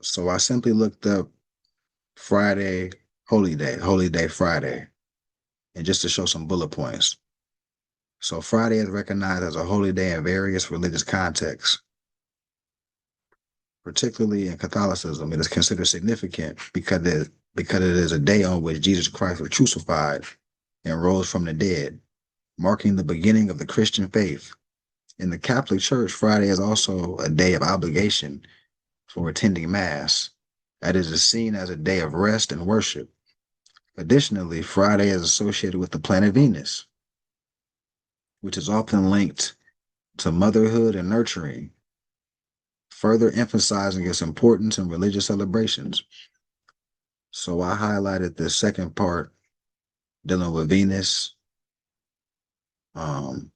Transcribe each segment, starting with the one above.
So I simply looked up Friday, Holy Day Friday, and just to show some bullet points. So Friday is recognized as a holy day in various religious contexts. Particularly in Catholicism, it is considered significant because it is a day on which Jesus Christ was crucified and rose from the dead, marking the beginning of the Christian faith. In the Catholic Church, Friday is also a day of obligation for attending Mass, as it is seen as a day of rest and worship. Additionally, Friday is associated with the planet Venus, which is often linked to motherhood and nurturing, further emphasizing its importance in religious celebrations. So I highlighted the second part dealing with Venus. Um,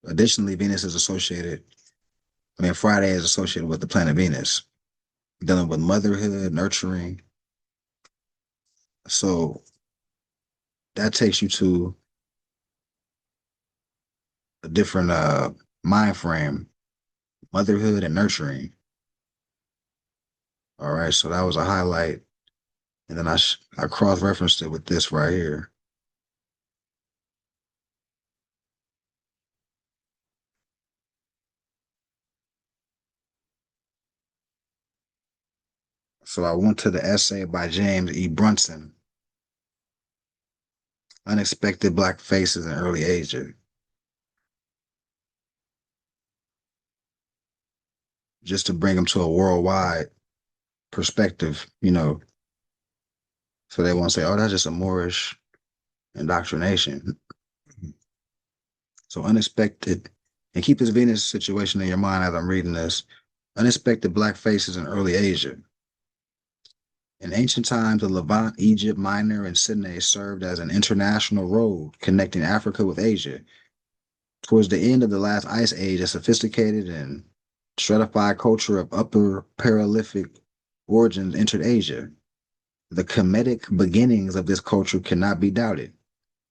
Additionally, Venus is associated, Friday is associated with the planet Venus, dealing with motherhood, nurturing. So that takes you to a different mind frame, motherhood and nurturing. All right, so that was a highlight. And then I cross referenced it with this right here. So I went to the essay by James E. Brunson, Unexpected Black Faces in Early Asia, just to bring them to a worldwide perspective, so they won't say, oh, that's just a Moorish indoctrination. So unexpected, and keep this Venus situation in your mind as I'm reading this. Unexpected black faces in early Asia. In ancient times, the Levant, Egypt, Minor, and Sydney served as an international road connecting Africa with Asia. Towards the end of the last ice age, a sophisticated and stratified culture of upper Paleolithic origins entered Asia. The Kemetic beginnings of this culture cannot be doubted.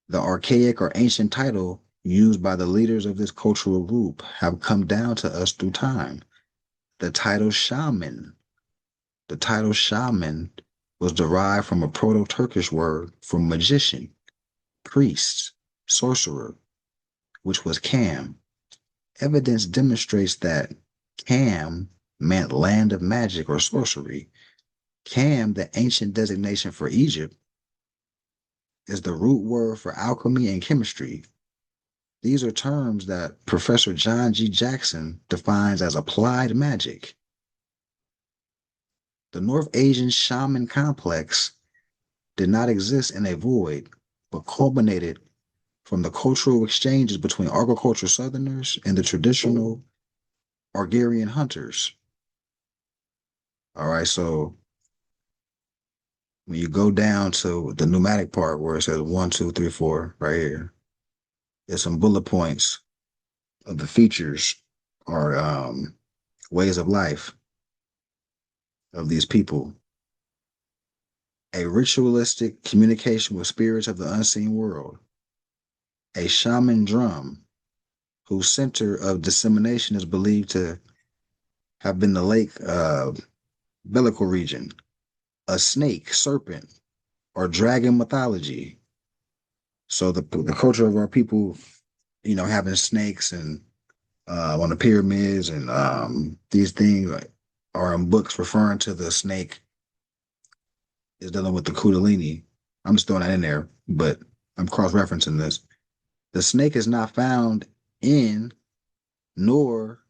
The archaic or ancient title used by the leaders of this cultural group have come down to us through time. The title shaman. The title shaman was derived from a Proto-Turkish word for magician, priest, sorcerer, which was Cam. Evidence demonstrates that Cam meant land of magic or sorcery. Cam, the ancient designation for Egypt, is the root word for alchemy and chemistry. These are terms that Professor John G. Jackson defines as applied magic. The North Asian shaman complex did not exist in a void, but culminated from the cultural exchanges between agricultural Southerners and the traditional Argarian hunters. All right, so when you go down to the pneumatic part where it says 1, 2, 3, 4, right here, there's some bullet points of the features or ways of life of these people. A ritualistic communication with spirits of the unseen world. A shaman drum, whose center of dissemination is believed to have been the Lake Bellico region. A snake, serpent, or dragon mythology. So the culture of our people, having snakes and on the pyramids and these things are in books referring to the snake is dealing with the Kundalini. I'm just throwing that in there, but I'm cross-referencing this. The snake is not found in, nor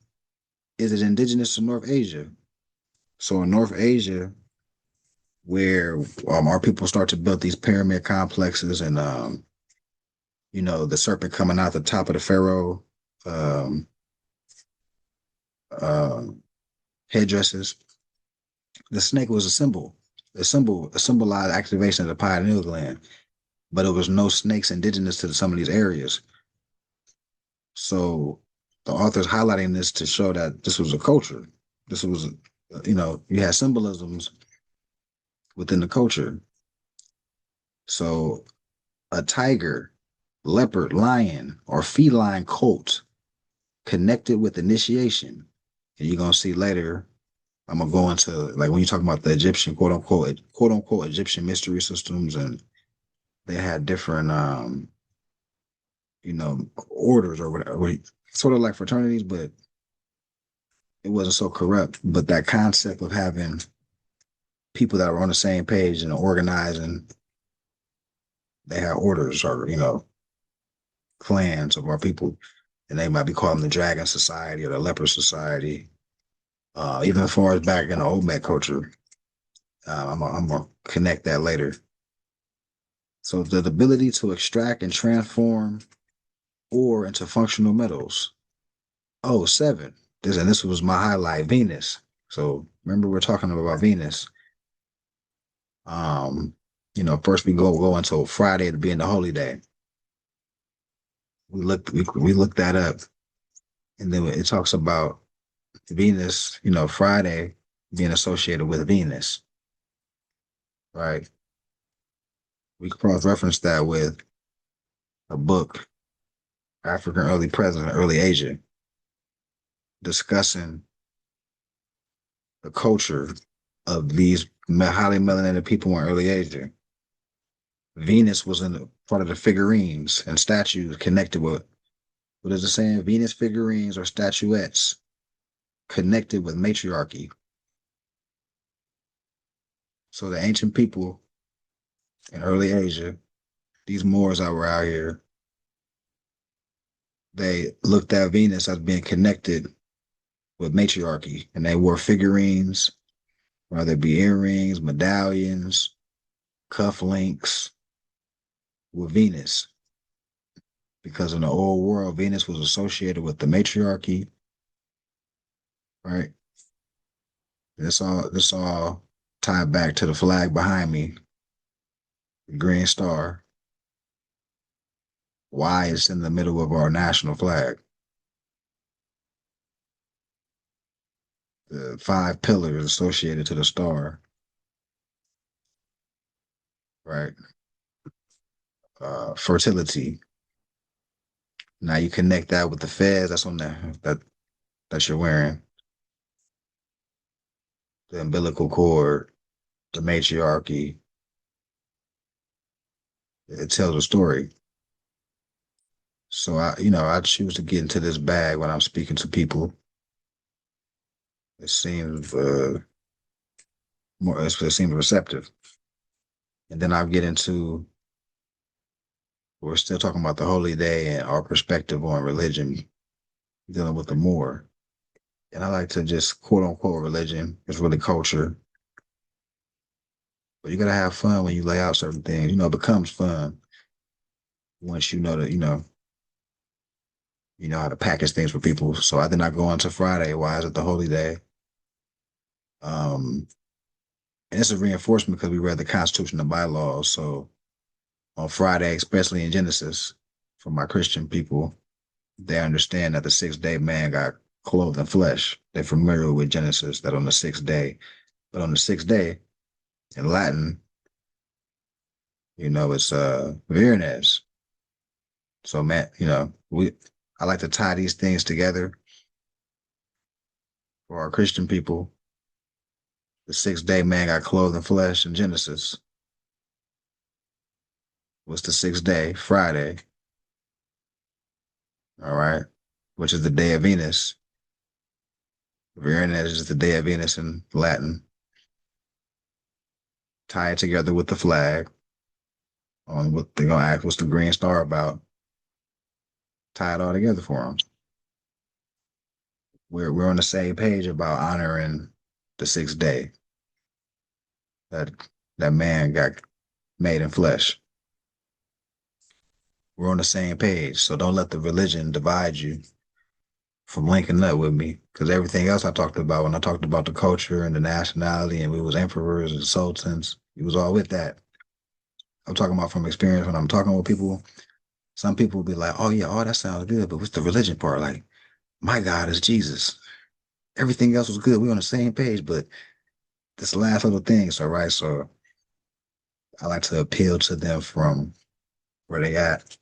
is it indigenous to North Asia. So in North Asia, where our people start to build these pyramid complexes and the serpent coming out the top of the pharaoh um, uh, headdresses, the snake was a symbol. A symbolized activation of the pineal gland, but it was no snakes indigenous to some of these areas. So the author's highlighting this to show that this was a culture. This was, you had symbolisms within the culture. So a tiger, leopard, lion, or feline cult connected with initiation. And you're going to see later I'm gonna go into like when you talk about the Egyptian quote unquote Egyptian mystery systems, and they had different orders or whatever, sort of like fraternities, but it wasn't so corrupt. But that concept of having people that were on the same page and organizing, they had orders or clans of our people, and they might be calling the Dragon Society or the Leper Society. Even as far as back in the Olmec culture, I'm gonna connect that later. So the ability to extract and transform ore into functional metals. Oh, seven. This was my highlight, Venus. So remember we're talking about Venus. Um, first we go until Friday to being the holy day. We looked that up, and then it talks about Venus, Friday being associated with Venus, right? We cross-reference that with a book, African Early Present, Early Asia, discussing the culture of these highly melanated people in early Asia. Venus was in part of the figurines and statues connected with, what is it saying? Venus figurines or statuettes connected with matriarchy. So the ancient people in early Asia, these Moors that were out here, they looked at Venus as being connected with matriarchy, and they wore figurines, whether it be earrings, medallions, cufflinks with Venus. Because in the old world, Venus was associated with the matriarchy, right? This all tied back to the flag behind me, the green star. Why it's in the middle of our national flag. The five pillars associated to the star, right? Fertility. Now you connect that with the fez that's on there that you're wearing, the umbilical cord, the matriarchy. It tells a story. So I choose to get into this bag when I'm speaking to people. It seems it seems receptive. And then I'll get into, we're still talking about the holy day and our perspective on religion, dealing with the Moor. And I like to just quote unquote religion is really culture. But you gotta have fun when you lay out certain things. It becomes fun once you know that, you know how to package things for people. So I did not go into Friday. Why is it the holy day? Um, and it's a reinforcement because we read the Constitution and bylaws. So on Friday, especially in Genesis, for my Christian people, they understand that the sixth day man got clothed in flesh. They're familiar with Genesis, that on the sixth day. But on the sixth day, in Latin, it's Viernes. So man, I like to tie these things together for our Christian people. The sixth day man got clothed in flesh in Genesis. What's the sixth day? Friday. All right. Which is the day of Venus. Viernes is the day of Venus in Latin. Tie it together with the flag on what they're gonna ask, what's the green star about? Tie it all together for them. We're on the same page about honoring the sixth day that that man got made in flesh. We're on the same page, so don't let the religion divide you from linking up with me, because everything else I talked about, when I talked about the culture and the nationality and we was emperors and sultans, it was all with that. I'm talking about from experience. When I'm talking with people, some people will be like, oh yeah, oh that sounds good, but what's the religion part? Like, my God is Jesus. Everything else was good. We're on the same page, but this last little thing. So right, so I like to appeal to them from where they at,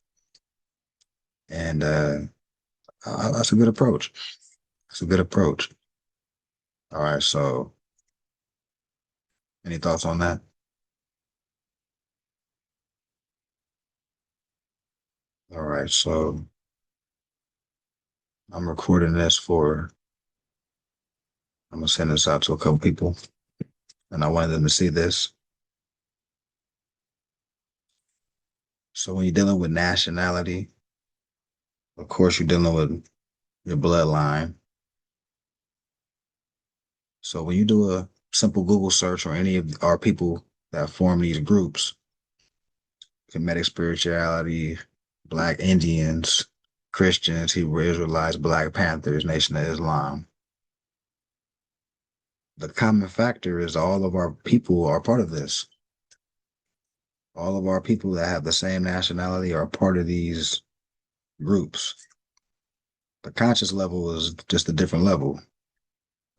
and that's a good approach. It's a good approach. All right, so Any thoughts on that? All right, so I'm recording this for, I'm gonna send this out to a couple people, and I wanted them to see this. So when you're dealing with nationality, of course, you're dealing with your bloodline. So when you do a simple Google search or any of our people that form these groups, Kemetic spirituality, Black Indians, Christians, Hebrew Israelites, Black Panthers, Nation of Islam. The common factor is all of our people are part of this. All of our people that have the same nationality are part of these groups. The conscious level is just a different level.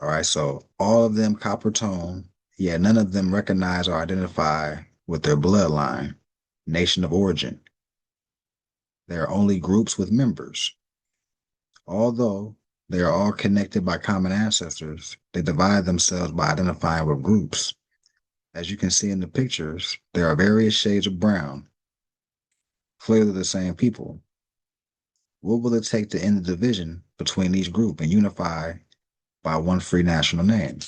All right, so all of them copper tone, yet none of them recognize or identify with their bloodline, nation of origin. They are only groups with members. Although they are all connected by common ancestors, they divide themselves by identifying with groups. As you can see in the pictures, there are various shades of brown, clearly the same people. What will it take to end the division between each group and unify by one free national name?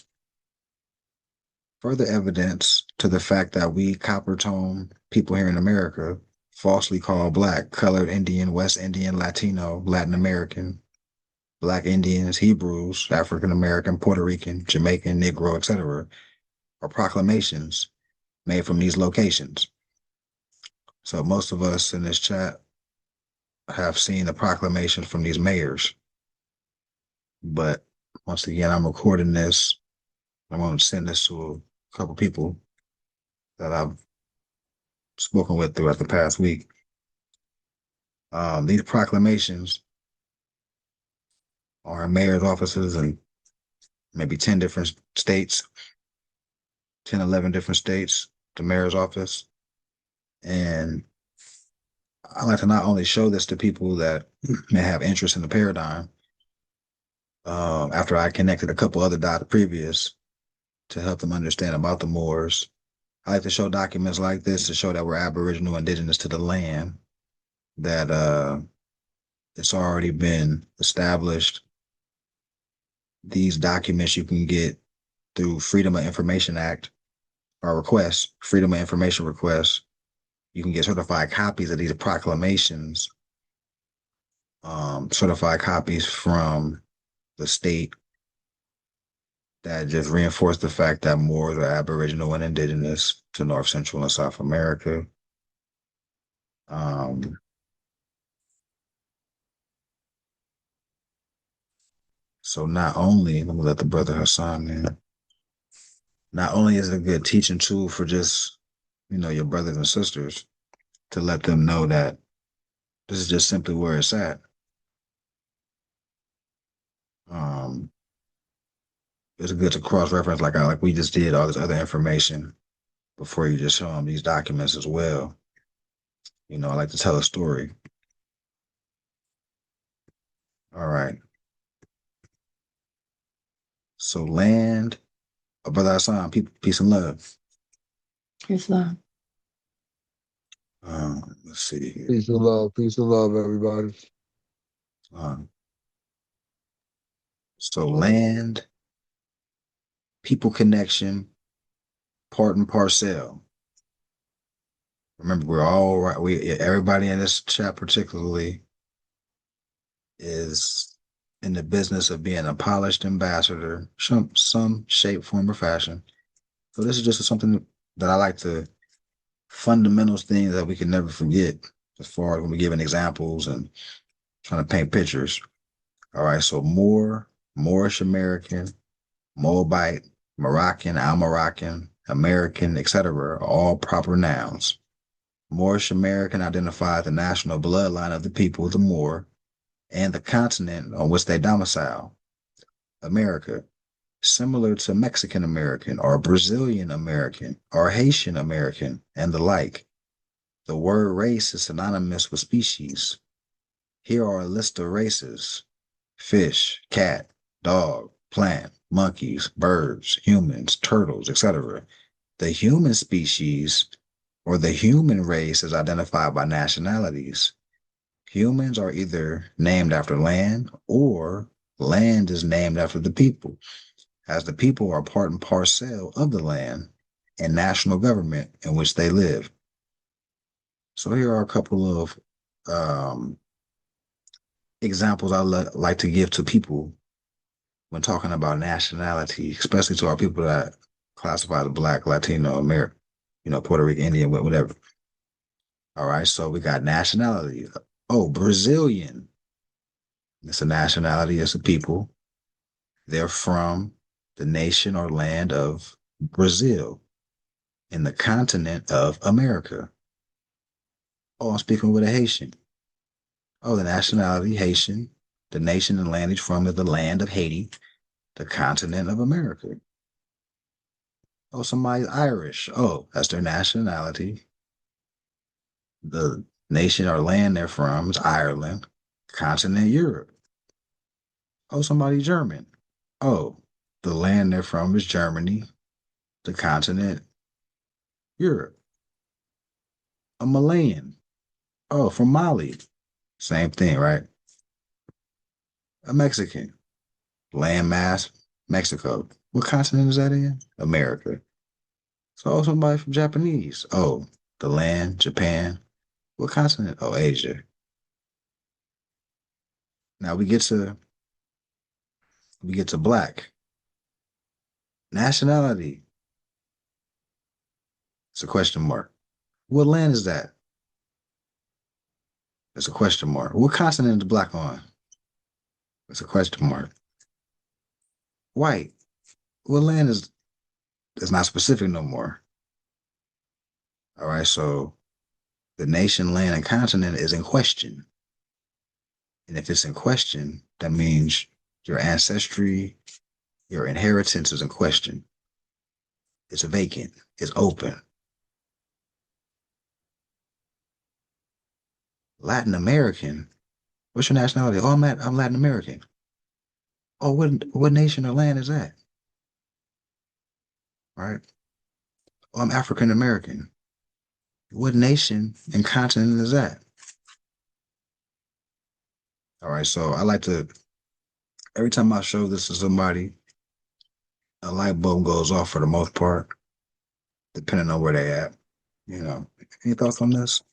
Further evidence to the fact that we copper tone people here in America, falsely called Black, colored Indian, West Indian, Latino, Latin American, Black Indians, Hebrews, African American, Puerto Rican, Jamaican, Negro, etc., are proclamations made from these locations. So most of us in this chat have seen the proclamations from these mayors. But once again, I'm recording this. I'm going to send this to a couple people that I've spoken with throughout the past week. These proclamations are in mayor's offices in maybe 10 different states, 10, 11 different states, the mayor's office. And I like to not only show this to people that may have interest in the paradigm, after I connected a couple other dots previous to help them understand about the Moors. I like to show documents like this to show that we're Aboriginal, indigenous to the land, that it's already been established. These documents you can get through Freedom of Information Act or requests, Freedom of Information requests. You can get certified copies of these proclamations, certified copies from the state that just reinforce the fact that Moors are Aboriginal and indigenous to North, Central, and South America. So not only, let me let the brother Hassan in, not only is it a good teaching tool for just, your brothers and sisters to let them know that this is just simply where it's at. Um, it's good to cross-reference like we just did all this other information before you just show them these documents as well. I like to tell a story. All right. So land, brother Hassan, peace and love. Peace love. Let's see here. Peace and love, everybody. So land, people connection, part and parcel. Remember, we're all right. Everybody in this chat particularly is in the business of being a polished ambassador, some shape, form, or fashion. So this is just something that I like to fundamental things that we can never forget as far as when we're giving examples and trying to paint pictures. All right, so Moorish American, Moabite, Moroccan, Al-Moroccan, American, etc. are all proper nouns. Moorish American identifies the national bloodline of the people, the Moor, and the continent on which they domicile, America, similar to Mexican American or Brazilian American or Haitian American and the like. The word race is synonymous with species. Here are a list of races: fish, cat, dog, plant, monkeys, birds, humans, turtles, etc. The human species or the human race is identified by nationalities. Humans are either named after land or land is named after the people, as the people are part and parcel of the land and national government in which they live. So here are a couple of um, examples like to give to people when talking about nationality, especially to our people that classify as Black, Latino, American, Puerto Rican, Indian, whatever. All right, so we got nationality. Oh, Brazilian. It's a nationality, it's a people. They're from the nation or land of Brazil in the continent of America. Oh, I'm speaking with a Haitian. Oh, the nationality, Haitian. The nation and land he's from is the land of Haiti, the continent of America. Oh, somebody's Irish. Oh, that's their nationality. The nation or land they're from is Ireland, continent Europe. Oh, somebody German. Oh, the land they're from is Germany, the continent Europe. A Malayan. Oh, from Mali. Same thing, right? A Mexican. Landmass, Mexico. What continent is that in? America. So somebody from Japanese. Oh, the land, Japan. What continent? Oh, Asia. Now we get to black. Nationality. It's a question mark. What land is that? It's a question mark. What continent is black on? It's a question mark. White. What land is it's not specific no more. All right, so the nation, land, and continent is in question. And if it's in question, that means your ancestry, your inheritance is in question. It's vacant. It's open. Latin American. What's your nationality? Oh, I'm Latin American. Oh, what nation or land is that? All right. Oh, I'm African American. What nation and continent is that? All right. So I like to every time I show this to somebody, a light bulb goes off for the most part, depending on where they at. Any thoughts on this?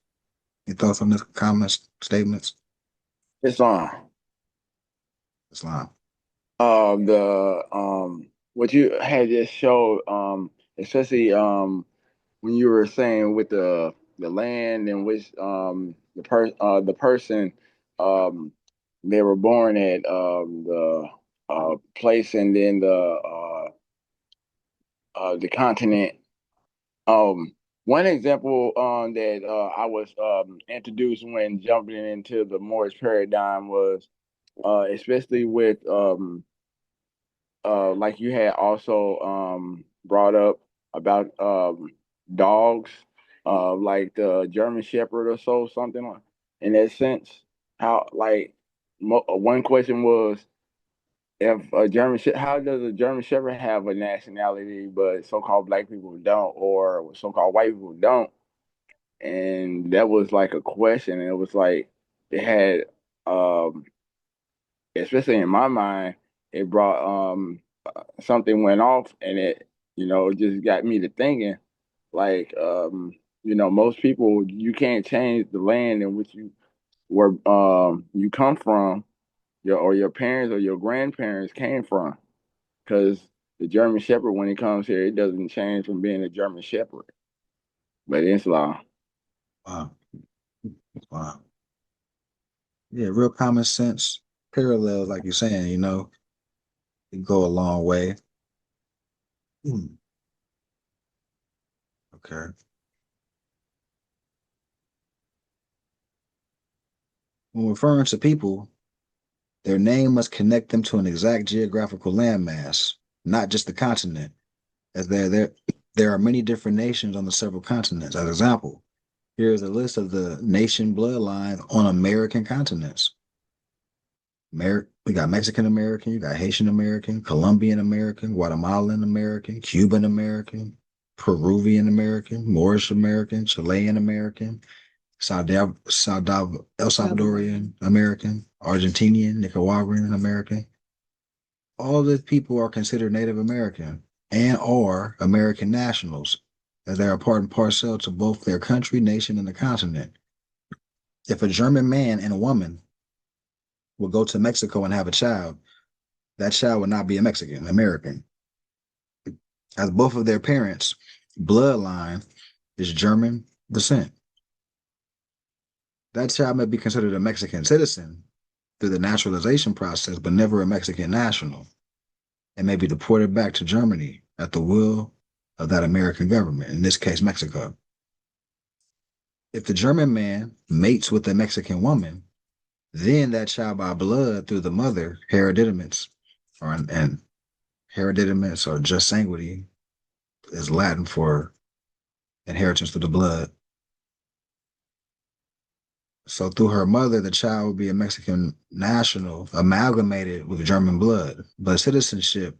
Any thoughts on this? Comments, statements? It's on. Islam. The what you had just showed, especially when you were saying with the land in which the person um they were born at, the place, and then the continent. One example that I was introduced when jumping into the Moorish paradigm was, especially with like you had also brought up about dogs, like the German Shepherd or so, something in that sense. How, like, one question was, if how does a German Shepherd have a nationality, but so-called black people don't, or so-called white people don't? And that was like a question. And it was like it had, um, especially in my mind, it brought something went off, and it just got me to thinking, like, most people, you can't change the land in which you come from, your parents or your grandparents came from, because the German Shepherd, when he comes here, it doesn't change from being a German Shepherd, but it's law. Wow. Wow. Yeah, real common sense parallels, like you're saying, it go a long way. Hmm. Okay. When referring to people, their name must connect them to an exact geographical landmass, not just the continent, as there are many different nations on the several continents. As an example, here is a list of the nation bloodlines on American continents. We got Mexican American, you got Haitian American, Colombian American, Guatemalan American, Cuban American, Peruvian American, Moorish American, Chilean American, El Salvadorian American, Argentinian, Nicaraguan American. All these people are considered Native American and are American nationals, as they are part and parcel to both their country, nation, and the continent. If a German man and a woman would go to Mexico and have a child, that child would not be a Mexican, American, as both of their parents' bloodline is German descent. That child may be considered a Mexican citizen through the naturalization process, but never a Mexican national, and may be deported back to Germany at the will of that American government, in this case, Mexico. If the German man mates with a Mexican woman, then that child by blood through the mother, hereditamus, and hereditamus or just sanguinity is Latin for inheritance through the blood. So through her mother, the child would be a Mexican national amalgamated with German blood. But citizenship,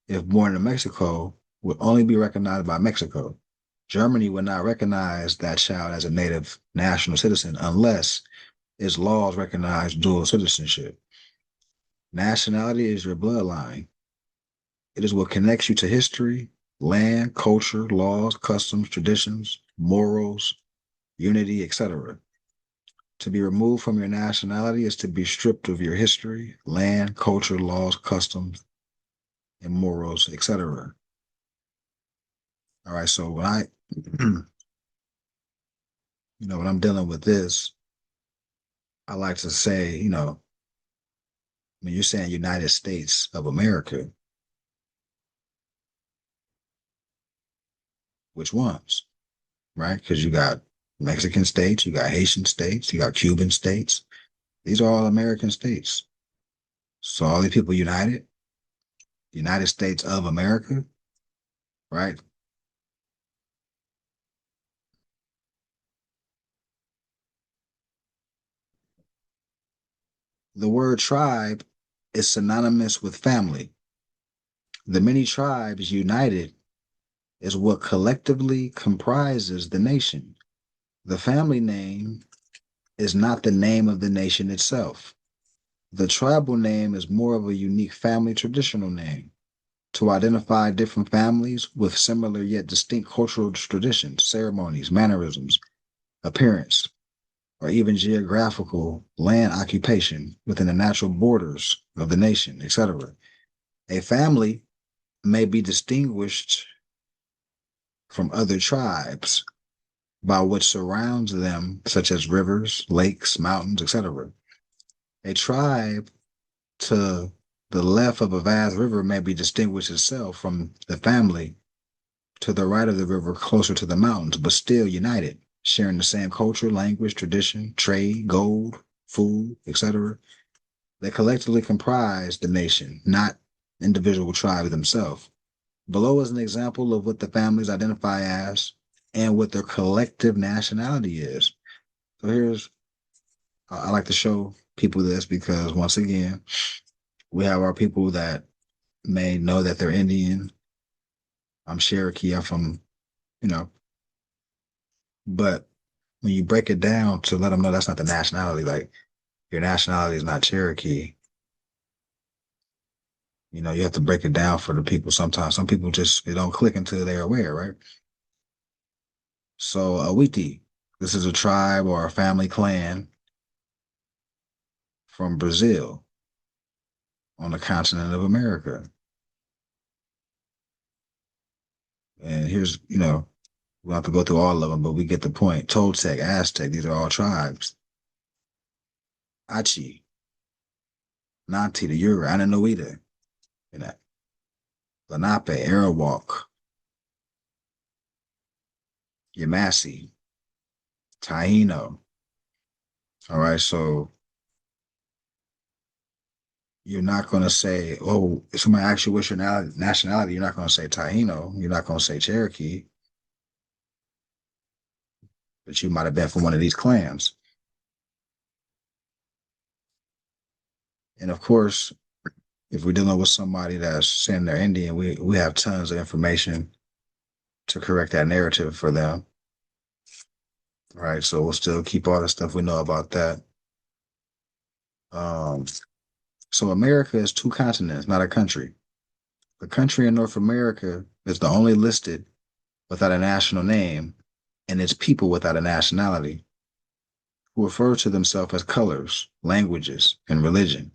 if born in Mexico, would only be recognized by Mexico. Germany would not recognize that child as a native national citizen unless its laws recognize dual citizenship. Nationality is your bloodline. It is what connects you to history, land, culture, laws, customs, traditions, morals, unity, etc. To be removed from your nationality is to be stripped of your history, land, culture, laws, customs, and morals, etc. All right, so when I, when I'm dealing with this, I like to say, when you're saying United States of America, which ones, right? Because you got Mexican states, you got Haitian states, you got Cuban states. These are all American states. So all these people united, United States of America, right? The word tribe is synonymous with family. The many tribes united is what collectively comprises the nation. The family name is not the name of the nation itself. The tribal name is more of a unique family traditional name to identify different families with similar yet distinct cultural traditions, ceremonies, mannerisms, appearance, or even geographical land occupation within the natural borders of the nation, etc. A family may be distinguished from other tribes by what surrounds them, such as rivers, lakes, mountains, etc. A tribe to the left of a vast river may be distinguished itself from the family to the right of the river closer to the mountains, but still united, sharing the same culture, language, tradition, trade, gold, food, etc. They collectively comprise the nation, not individual tribes themselves. Below is an example of what the families identify as and what their collective nationality is. So I like to show people this because once again, we have our people that may know that they're Indian. I'm Cherokee, I'm from, you know, but when you break it down to let them know that's not the nationality, like your nationality is not Cherokee, you have to break it down for the people sometimes. Some people just, it don't click until they're aware, right? So Awiti, this is a tribe or a family clan from Brazil on the continent of America. And here's, we'll have to go through all of them, but we get the point. Toltec, Aztec, these are all tribes. Achi, Nanti, the Yura, Ananoita, Lenape, Arawak, Yamasee, Taino. All right, so you're not going to say, oh, if somebody asks you what's your nationality, you're not going to say Taino. You're not going to say Cherokee. But you might have been from one of these clans. And of course, if we're dealing with somebody that's saying they're Indian, we have tons of information to correct that narrative for them. All right, so we'll still keep all the stuff we know about that. Um, so America is two continents, not a country. The country in North America is the only listed without a national name, and its people without a nationality, who refer to themselves as colors, languages, and religion.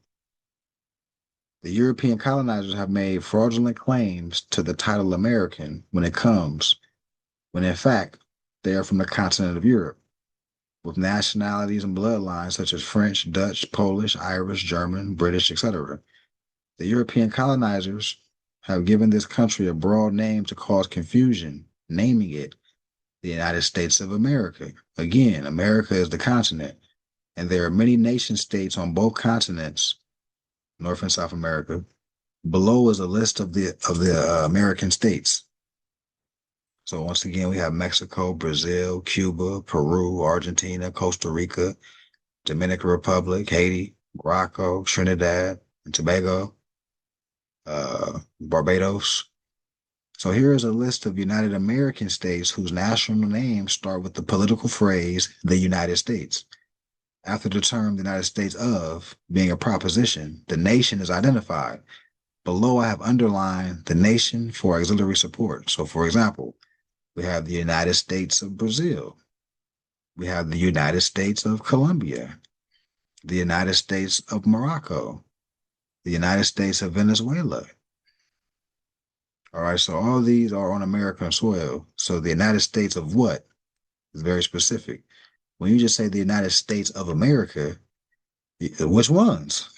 The European colonizers have made fraudulent claims to the title American when in fact, they are from the continent of Europe, with nationalities and bloodlines such as French, Dutch, Polish, Irish, German, British, etc. The European colonizers have given this country a broad name to cause confusion, naming it the United States of America. Again, America is the continent, and there are many nation states on both continents, North and South America. Below is a list of the American states. So once again, we have Mexico, Brazil, Cuba, Peru, Argentina, Costa Rica, Dominican Republic, Haiti, Morocco, Trinidad and Tobago, Barbados. So here is a list of United American states whose national names start with the political phrase, the United States. After the term the United States of being a proposition, the nation is identified. Below, I have underlined the nation for auxiliary support. So for example, we have the United States of Brazil. We have the United States of Colombia, the United States of Morocco, the United States of Venezuela. All right, so all these are on American soil. So the United States of what is very specific. When you just say the United States of America, which ones?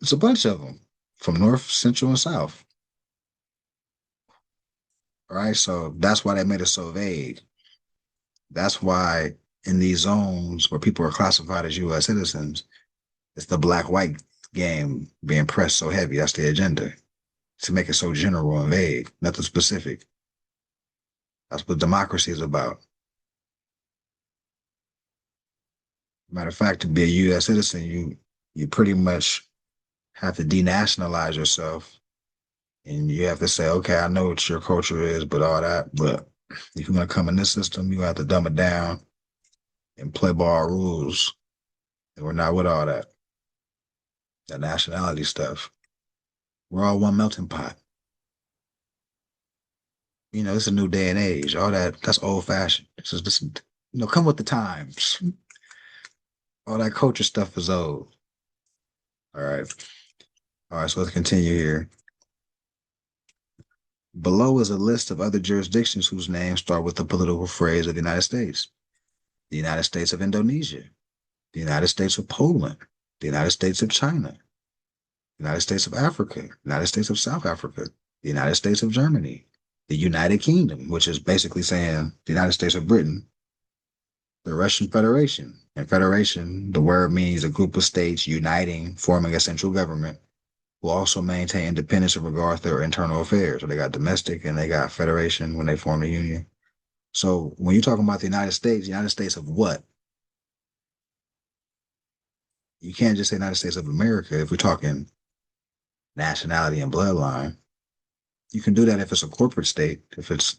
It's a bunch of them from North, Central, and South. All right, so that's why they made it so vague. That's why in these zones where people are classified as U.S. citizens, it's the black-white game being pressed so heavy. That's the agenda, to make it so general and vague, nothing specific. That's what democracy is about. Matter of fact, to be a U.S. citizen, you pretty much have to denationalize yourself, and you have to say, okay, I know what your culture is, but all that, but if you're gonna come in this system, you have to dumb it down and play by our rules. And we're not with all that nationality stuff. We're all one melting pot. You know, it's a new day and age. All that's old fashioned. This, come with the times. All that culture stuff is old. All right. All right, so let's continue here. Below is a list of other jurisdictions whose names start with the political phrase of the United States. The United States of Indonesia, the United States of Poland, the United States of China, the United States of Africa, the United States of South Africa, the United States of Germany, the United Kingdom, which is basically saying the United States of Britain, the Russian Federation. And federation, the word means a group of states uniting, forming a central government, who also maintain independence in regard to their internal affairs. So they got domestic and they got federation when they form a union. So when you're talking about the United States of what? You can't just say United States of America if we're talking nationality and bloodline. You can do that if it's a corporate state, if it's,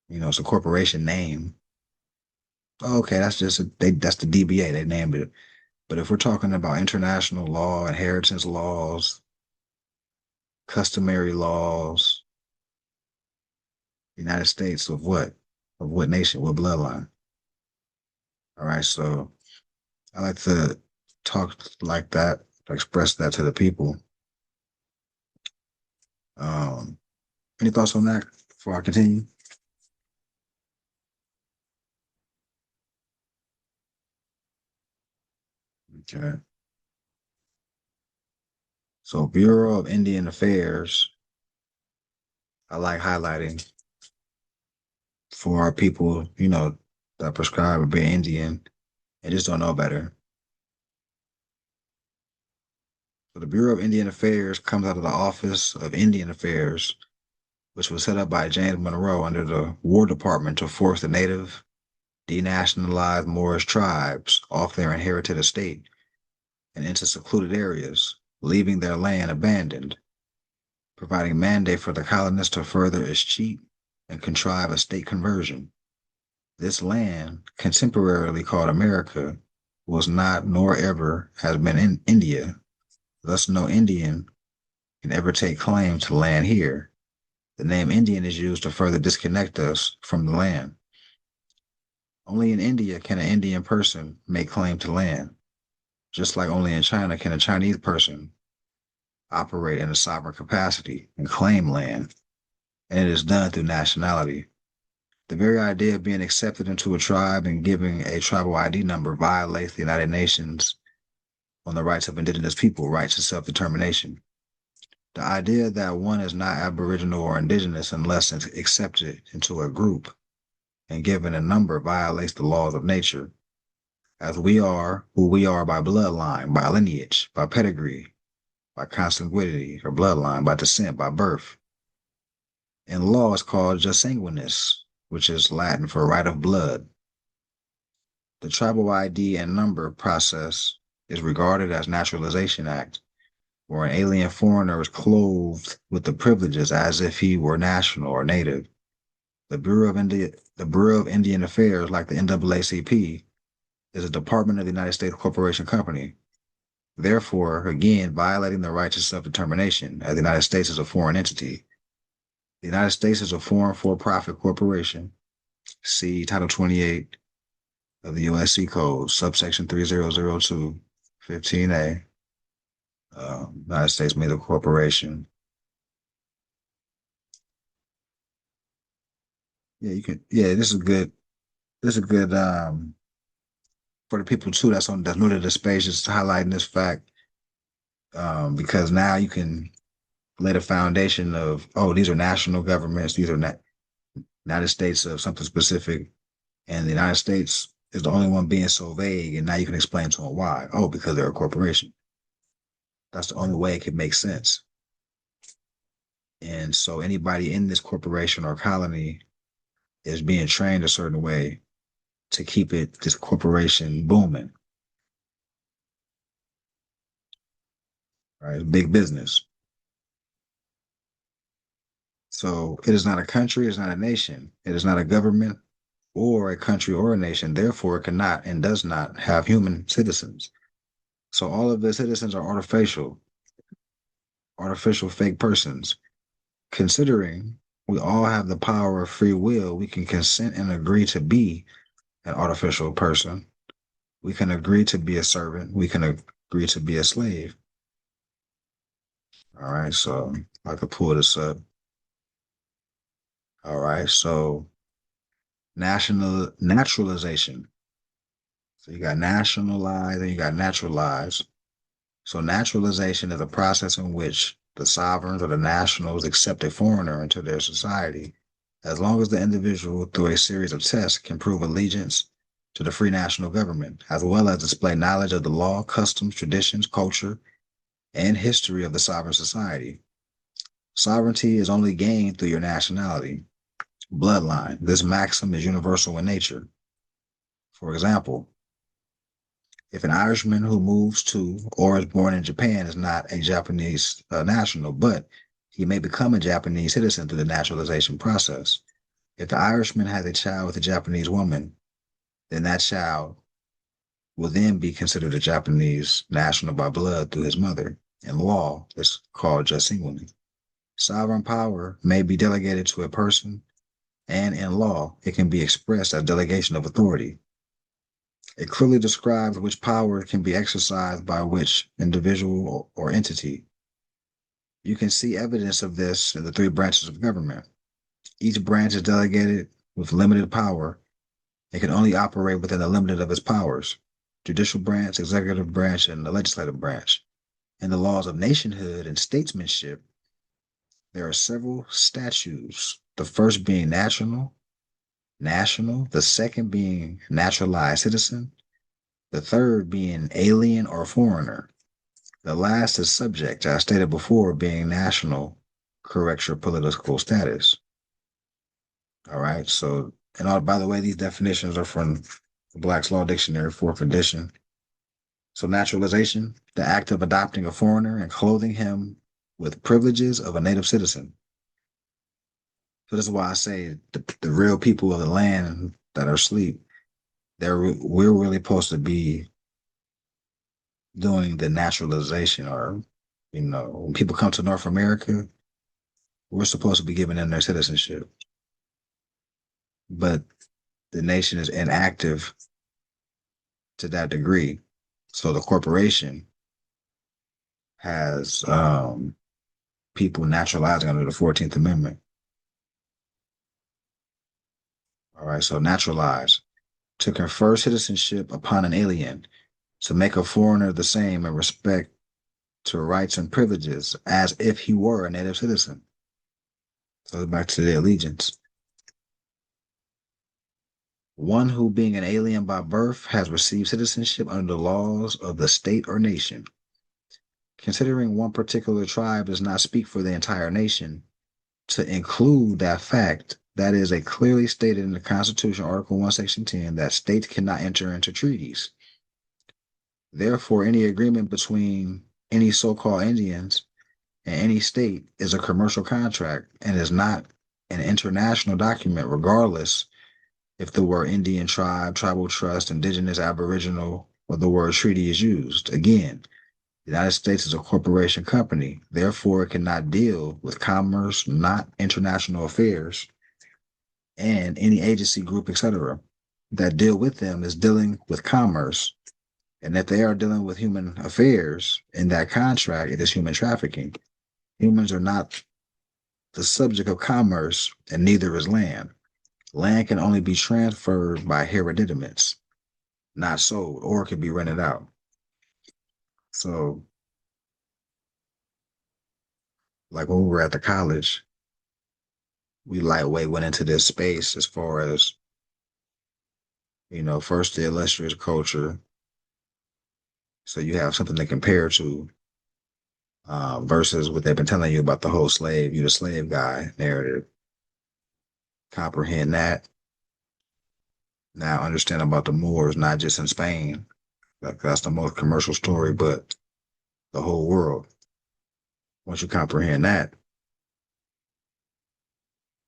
it's a corporation name. Okay, that's just that's the DBA, they named it. But if we're talking about international law, inheritance laws, customary laws, United States of what? Of what nation? What bloodline? All right, so I like to talk like that, express that to the people. Any thoughts on that before I continue? Okay. So Bureau of Indian Affairs, I like highlighting for our people, that prescribe or be Indian and just don't know better. So the Bureau of Indian Affairs comes out of the Office of Indian Affairs, which was set up by James Monroe under the War Department to force the native, denationalized Moorish tribes off their inherited estate and into secluded areas, leaving their land abandoned, providing mandate for the colonists to further escheat and contrive a state conversion. This land, contemporarily called America, was not nor ever has been in India. Thus, no Indian can ever take claim to land here. The name Indian is used to further disconnect us from the land. Only in India can an Indian person make claim to land, just like only in China can a Chinese person operate in a sovereign capacity and claim land, and it is done through nationality. The very idea of being accepted into a tribe and giving a tribal ID number violates the United Nations on the rights of indigenous people, rights to self-determination. The idea that one is not Aboriginal or indigenous unless it's accepted into a group and given a number violates the laws of nature, as we are who we are by bloodline, by lineage, by pedigree, by consanguinity or bloodline, by descent, by birth. In law, it's called jus sanguinis, which is Latin for right of blood. The tribal ID and number process is regarded as naturalization act, where an alien foreigner is clothed with the privileges as if he were national or native. The Bureau of Indian Affairs, like the NAACP, is a department of the United States Corporation Company. Therefore, again, violating the right to self-determination, as the United States is a foreign entity. The United States is a foreign for-profit corporation. See Title 28 of the USC Code, subsection 3002, 15A. United States made a corporation. Yeah, you can. Yeah, this is good. This is good for the people too that's new to the space, just highlighting this fact, because now you can lay the foundation of, oh, these are national governments, these are United States of something specific, and the United States is the only one being so vague, and now you can explain to them why. Oh, because they're a corporation. That's the only way it can make sense. And so anybody in this corporation or colony is being trained a certain way to keep this corporation booming. Right? Big business. So it is not a country, it's not a nation, it is not a government or a country or a nation. Therefore, it cannot and does not have human citizens. So all of the citizens are artificial fake persons. Considering we all have the power of free will, we can consent and agree to be an artificial person. We can agree to be a servant. We can agree to be a slave. All right, so I could pull this up. All right, so naturalization. So you got nationalize and you got naturalize. So naturalization is a process in which the sovereigns or the nationals accept a foreigner into their society, as long as the individual, through a series of tests, can prove allegiance to the free national government, as well as display knowledge of the law, customs, traditions, culture, and history of the sovereign society. Sovereignty is only gained through your nationality. Bloodline. This maxim is universal in nature. For example, if an Irishman who moves to or is born in Japan is not a Japanese national, but he may become a Japanese citizen through the naturalization process. If the Irishman has a child with a Japanese woman, then that child will then be considered a Japanese national by blood through his mother. In law, it's called jus sanguinis. Sovereign power may be delegated to a person, and in law, it can be expressed as delegation of authority. It clearly describes which power can be exercised by which individual or entity. You can see evidence of this in the three branches of government. Each branch is delegated with limited power and can only operate within the limit of its powers: judicial branch, executive branch, and the legislative branch. In the laws of nationhood and statesmanship, there are several statutes, the first being national, the second being naturalized citizen, the third being alien or foreigner. The last is subject, as stated before, being national, corrects your political status. All right, so, and all, by the way, these definitions are from the Black's Law Dictionary, 4th edition. So naturalization, the act of adopting a foreigner and clothing him with privileges of a native citizen. So this is why I say the real people of the land that are asleep, we're really supposed to be doing the naturalization, or when people come to North America, we're supposed to be giving them their citizenship. But the nation is inactive to that degree. So the corporation has people naturalizing under the 14th Amendment. All right, so naturalize, to confer citizenship upon an alien, to make a foreigner the same in respect to rights and privileges as if he were a native citizen. So back to the allegiance. One who, being an alien by birth, has received citizenship under the laws of the state or nation. Considering one particular tribe does not speak for the entire nation, to include that fact, that is clearly stated in the Constitution, Article 1, Section 10, that states cannot enter into treaties. Therefore, any agreement between any so-called Indians and any state is a commercial contract and is not an international document, regardless if the word Indian tribe, tribal trust, indigenous, aboriginal, or the word treaty is used. Again, the United States is a corporation company. Therefore, it cannot deal with commerce, not international affairs, and any agency, group, etc. that deal with them is dealing with commerce. And if they are dealing with human affairs in that contract, it is human trafficking. Humans are not the subject of commerce, and neither is land. Land can only be transferred by hereditaments, not sold, or it can be rented out. So, like when we were at the college, we lightweight went into this space as far as, first the illustrious culture. So you have something to compare to versus what they've been telling you about the whole you the slave guy narrative. Comprehend that. Now understand about the Moors, not just in Spain. That's the most commercial story, but the whole world. Once you comprehend that,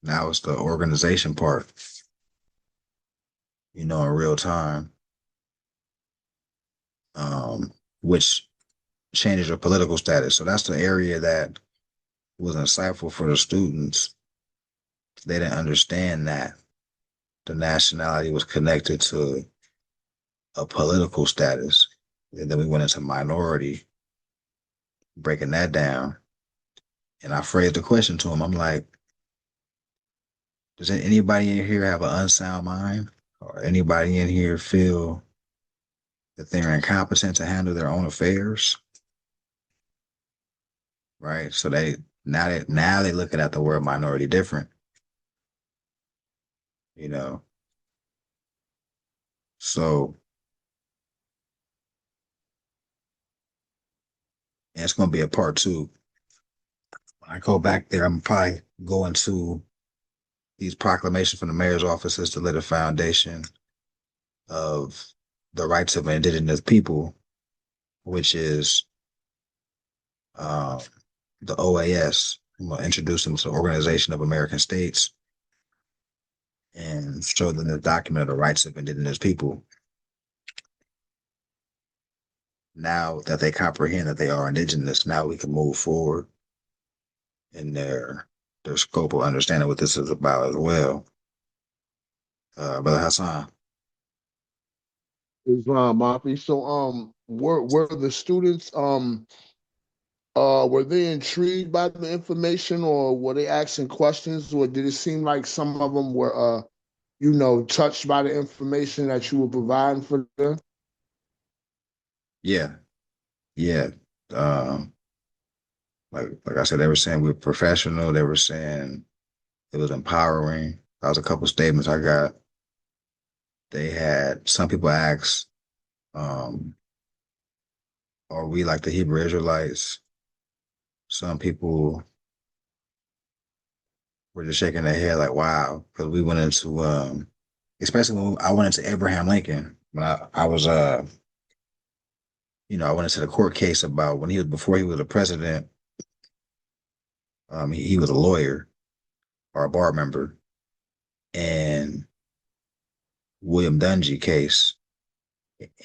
now it's the organization part, in real time, which changes your political status. So that's the area that was insightful for the students. They didn't understand that the nationality was connected to a political status. And then we went into minority, breaking that down. And I phrased the question to him. I'm like, does anybody in here have an unsound mind? Or anybody in here feel that they're incompetent to handle their own affairs? Right? So now they looking at the word minority different. So and it's gonna be a part two. When I go back there, I'm probably going to these proclamations from the mayor's offices to lay the foundation of the rights of indigenous people, which is the OAS. I'm going to introduce them to the Organization of American States and show them the document of the rights of indigenous people. Now that they comprehend that they are indigenous, now we can move forward in their scope of understanding what this is about as well. Brother Hassan. Islam, Mafi. So, were the students were they intrigued by the information, or were they asking questions, or did it seem like some of them were touched by the information that you were providing for them? Yeah. Like I said, they were saying we were professional. They were saying it was empowering. That was a couple statements I got. They had some people ask, are we like the Hebrew Israelites? Some people were just shaking their head like, wow, because we went into, especially when I went into Abraham Lincoln, when I was, I went into the court case about before he was a president. He was a lawyer, or a bar member. And William Dungy case,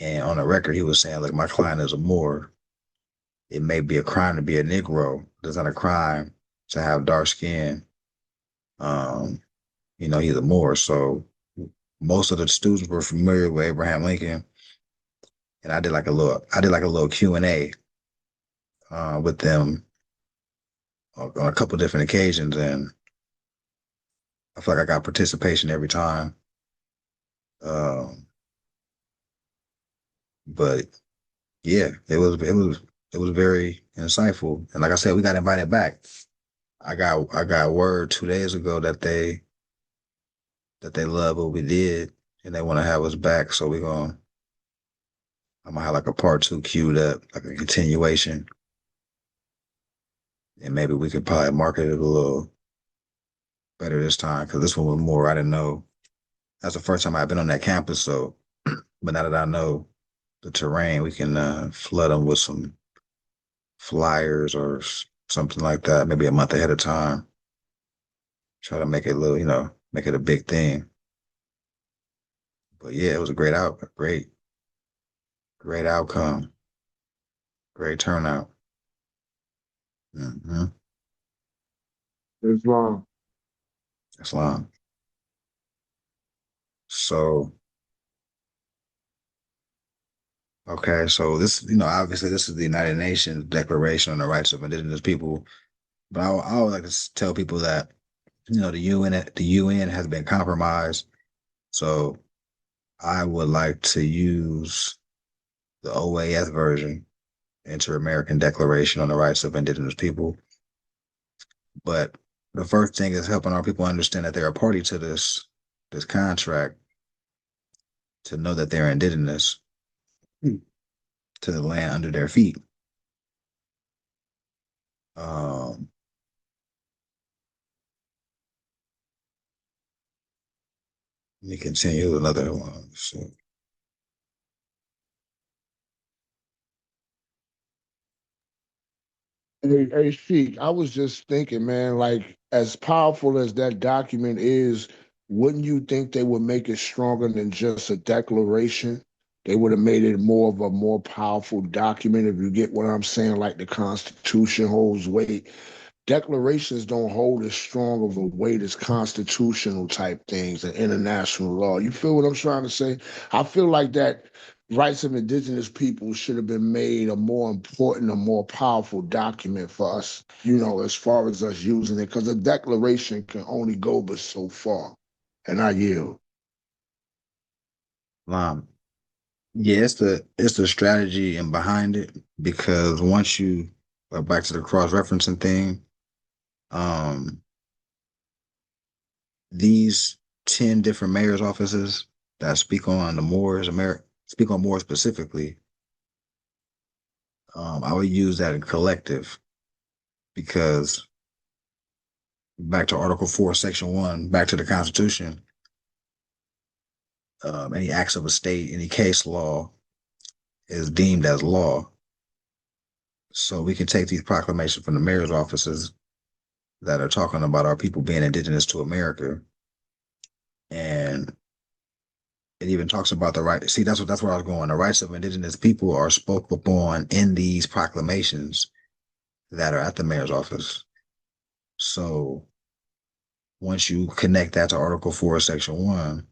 and on the record, he was saying, like, my client is a Moor. It may be a crime to be a Negro. It's not a crime to have dark skin. Um, he's a Moor. So most of the students were familiar with Abraham Lincoln. And I did like a little Q&A with them on a couple different occasions. And I feel like I got participation every time. But yeah, it was very insightful. And like I said, we got invited back. I got word 2 days ago that they love what we did and they want to have us back. So I'm gonna have like a part 2 queued up, like a continuation. And maybe we could probably market it a little better this time, because this one was more, I didn't know. That's the first time I've been on that campus. So, but now that I know the terrain, we can flood them with some flyers or something like that, maybe a month ahead of time. Try to make it a little, make it a big thing. But yeah, it was a great great outcome, great turnout. Mm-hmm. Islam. Islam. So, okay, so this, obviously this is the United Nations Declaration on the Rights of Indigenous People. But I would like to tell people that, the UN has been compromised. So I would like to use the OAS version, Inter-American Declaration on the Rights of Indigenous People. But the first thing is helping our people understand that they're a party to this contract, to know that they're indigenous to the land under their feet. Let me continue with another one. So, Hey, Sheik, I was just thinking, man, like as powerful as that document is, wouldn't you think they would make it stronger than just a declaration? They would have made it more powerful document, if you get what I'm saying, like the Constitution holds weight. Declarations don't hold as strong of a weight as constitutional type things and international law. You feel what I'm trying to say? I feel like that rights of indigenous people should have been made a more important, a more powerful document for us, as far as us using it, because a declaration can only go but so far. And I yield. um, yeah, it's the strategy and behind it, because once you back to the cross referencing thing, um, these 10 different mayor's offices that speak on the Moors, speak on Moors specifically. I would use that in collective, because back to Article 4, Section 1, back to the Constitution, any acts of a state, any case law is deemed as law. So we can take these proclamations from the mayor's offices that are talking about our people being indigenous to America. And it even talks about the right. See, that's where I was going. The rights of indigenous people are spoke upon in these proclamations that are at the mayor's office. So once you connect that to Article 4, Section 1,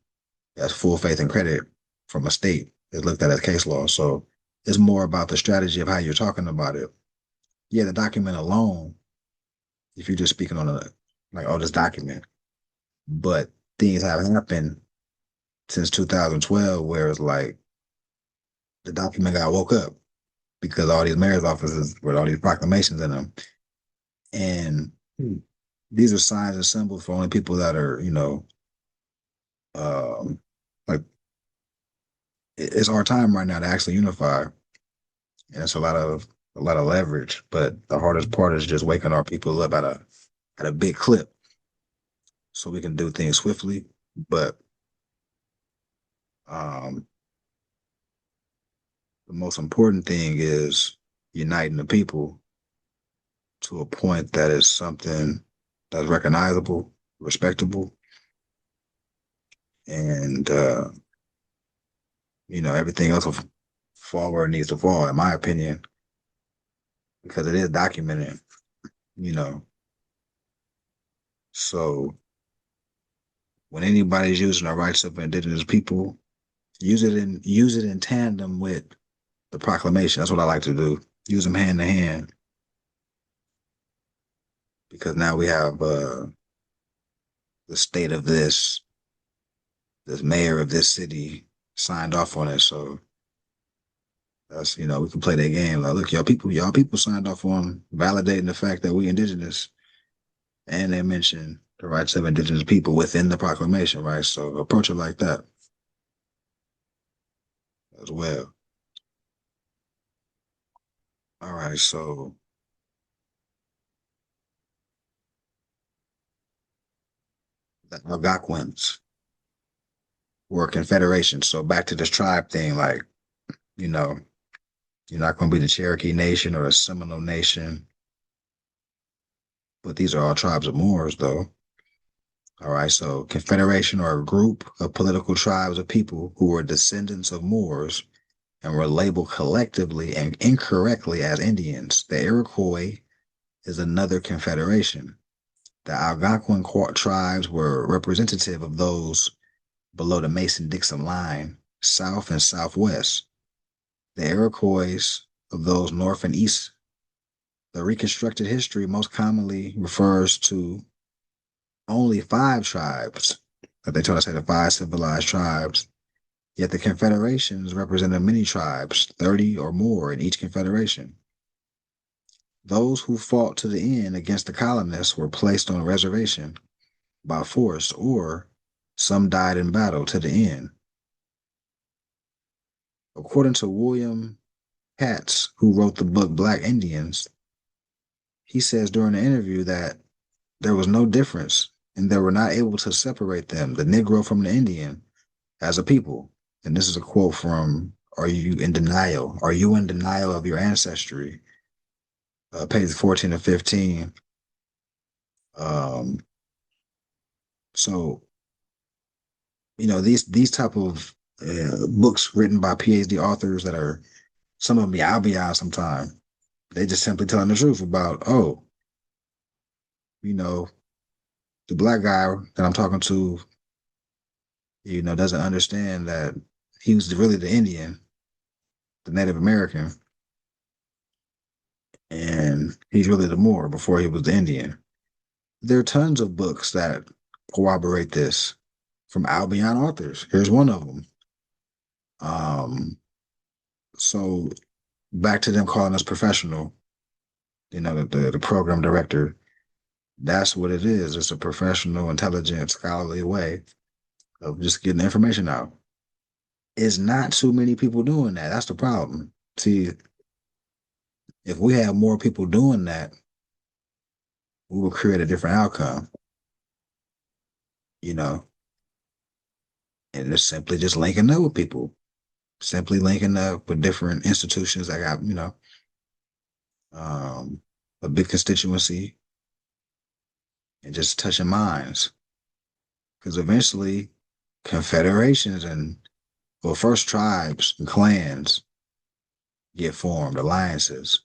that's full faith and credit from a state. It's looked at as case law. So it's more about the strategy of how you're talking about it. Yeah, the document alone, if you're just speaking on this document, but things have happened since 2012 where it's like the document got woke up because all these mayor's offices with all these proclamations in them. And these are signs and symbols for only people that are, like, it's our time right now to actually unify. And it's a lot of leverage, but the hardest part is just waking our people up at a big clip so we can do things swiftly. But the most important thing is uniting the people to a point that is something that's recognizable respectable, and everything else will fall where it needs to fall, in my opinion, because it is documented. You know, so when anybody's using the rights of indigenous people, use it in tandem with the proclamation. That's what I like to do. Use them hand in hand, because now we have the state of this mayor of this city signed off on it. So that's, we can play that game. Like, look, y'all people signed off on validating the fact that we indigenous, and they mention the rights of indigenous people within the proclamation, right? So approach it like that as well. All right, so the Algonquins were a confederation. So back to this tribe thing, like, you know, you're not going to be the Cherokee Nation or the Seminole Nation, but these are all tribes of Moors, though. All right, so confederation or a group of political tribes of people who were descendants of Moors and were labeled collectively and incorrectly as Indians. The Iroquois is another confederation. The Algonquin tribes were representative of those below the Mason-Dixon line, south and southwest. The Iroquois of those north and east. The reconstructed history most commonly refers to only 5 tribes, that they try to say the 5 civilized tribes. Yet the confederations represented many tribes, 30 or more in each confederation. Those who fought to the end against the colonists were placed on a reservation by force, or some died in battle to the end. According to William Katz, who wrote the book Black Indians, he says during the interview that there was no difference and they were not able to separate them, the Negro from the Indian, as a people. And this is a quote from Are You in Denial? Are You in Denial of Your Ancestry? Pages 14 and 15. So, these type of books written by PhD authors that are, some of them be out beyond sometime. They just simply telling the truth about, the black guy that I'm talking to, doesn't understand that he was really the Indian, the Native American, and he's really the Moor before he was the Indian. There are tons of books that corroborate this from out beyond authors. Here's one of them. So back to them calling us professional, the program director, that's what it is. It's a professional, intelligent, scholarly way of just getting the information out. It's not too many people doing that. That's the problem. See, if we have more people doing that, we will create a different outcome, and it's simply just linking up with people, simply linking up with different institutions that got, a big constituency, and just touching minds. Because eventually, confederations first tribes and clans get formed, alliances.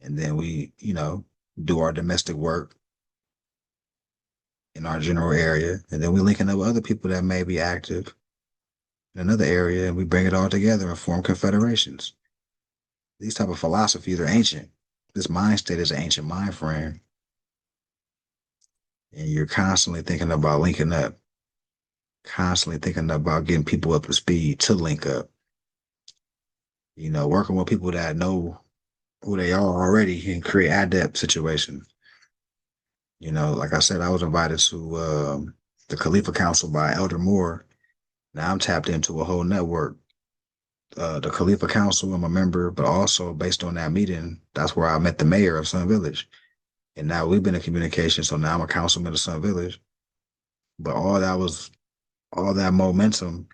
And then we, do our domestic work in our general area. And then we linking up with other people that may be active in another area, and we bring it all together and form confederations. These type of philosophies are ancient. This mind state is an ancient mind frame. And you're constantly thinking about linking up, constantly thinking about getting people up to speed to link up. Working with people that know who they are already and create adept situations. Like I said, I was invited to the Khalifa Council by Elder Moore. Now I'm tapped into a whole network. The Khalifa Council, I'm a member, but also based on that meeting, that's where I met the mayor of Sun Village. And now we've been in communication, so now I'm a councilman of Sun Village. But all that momentum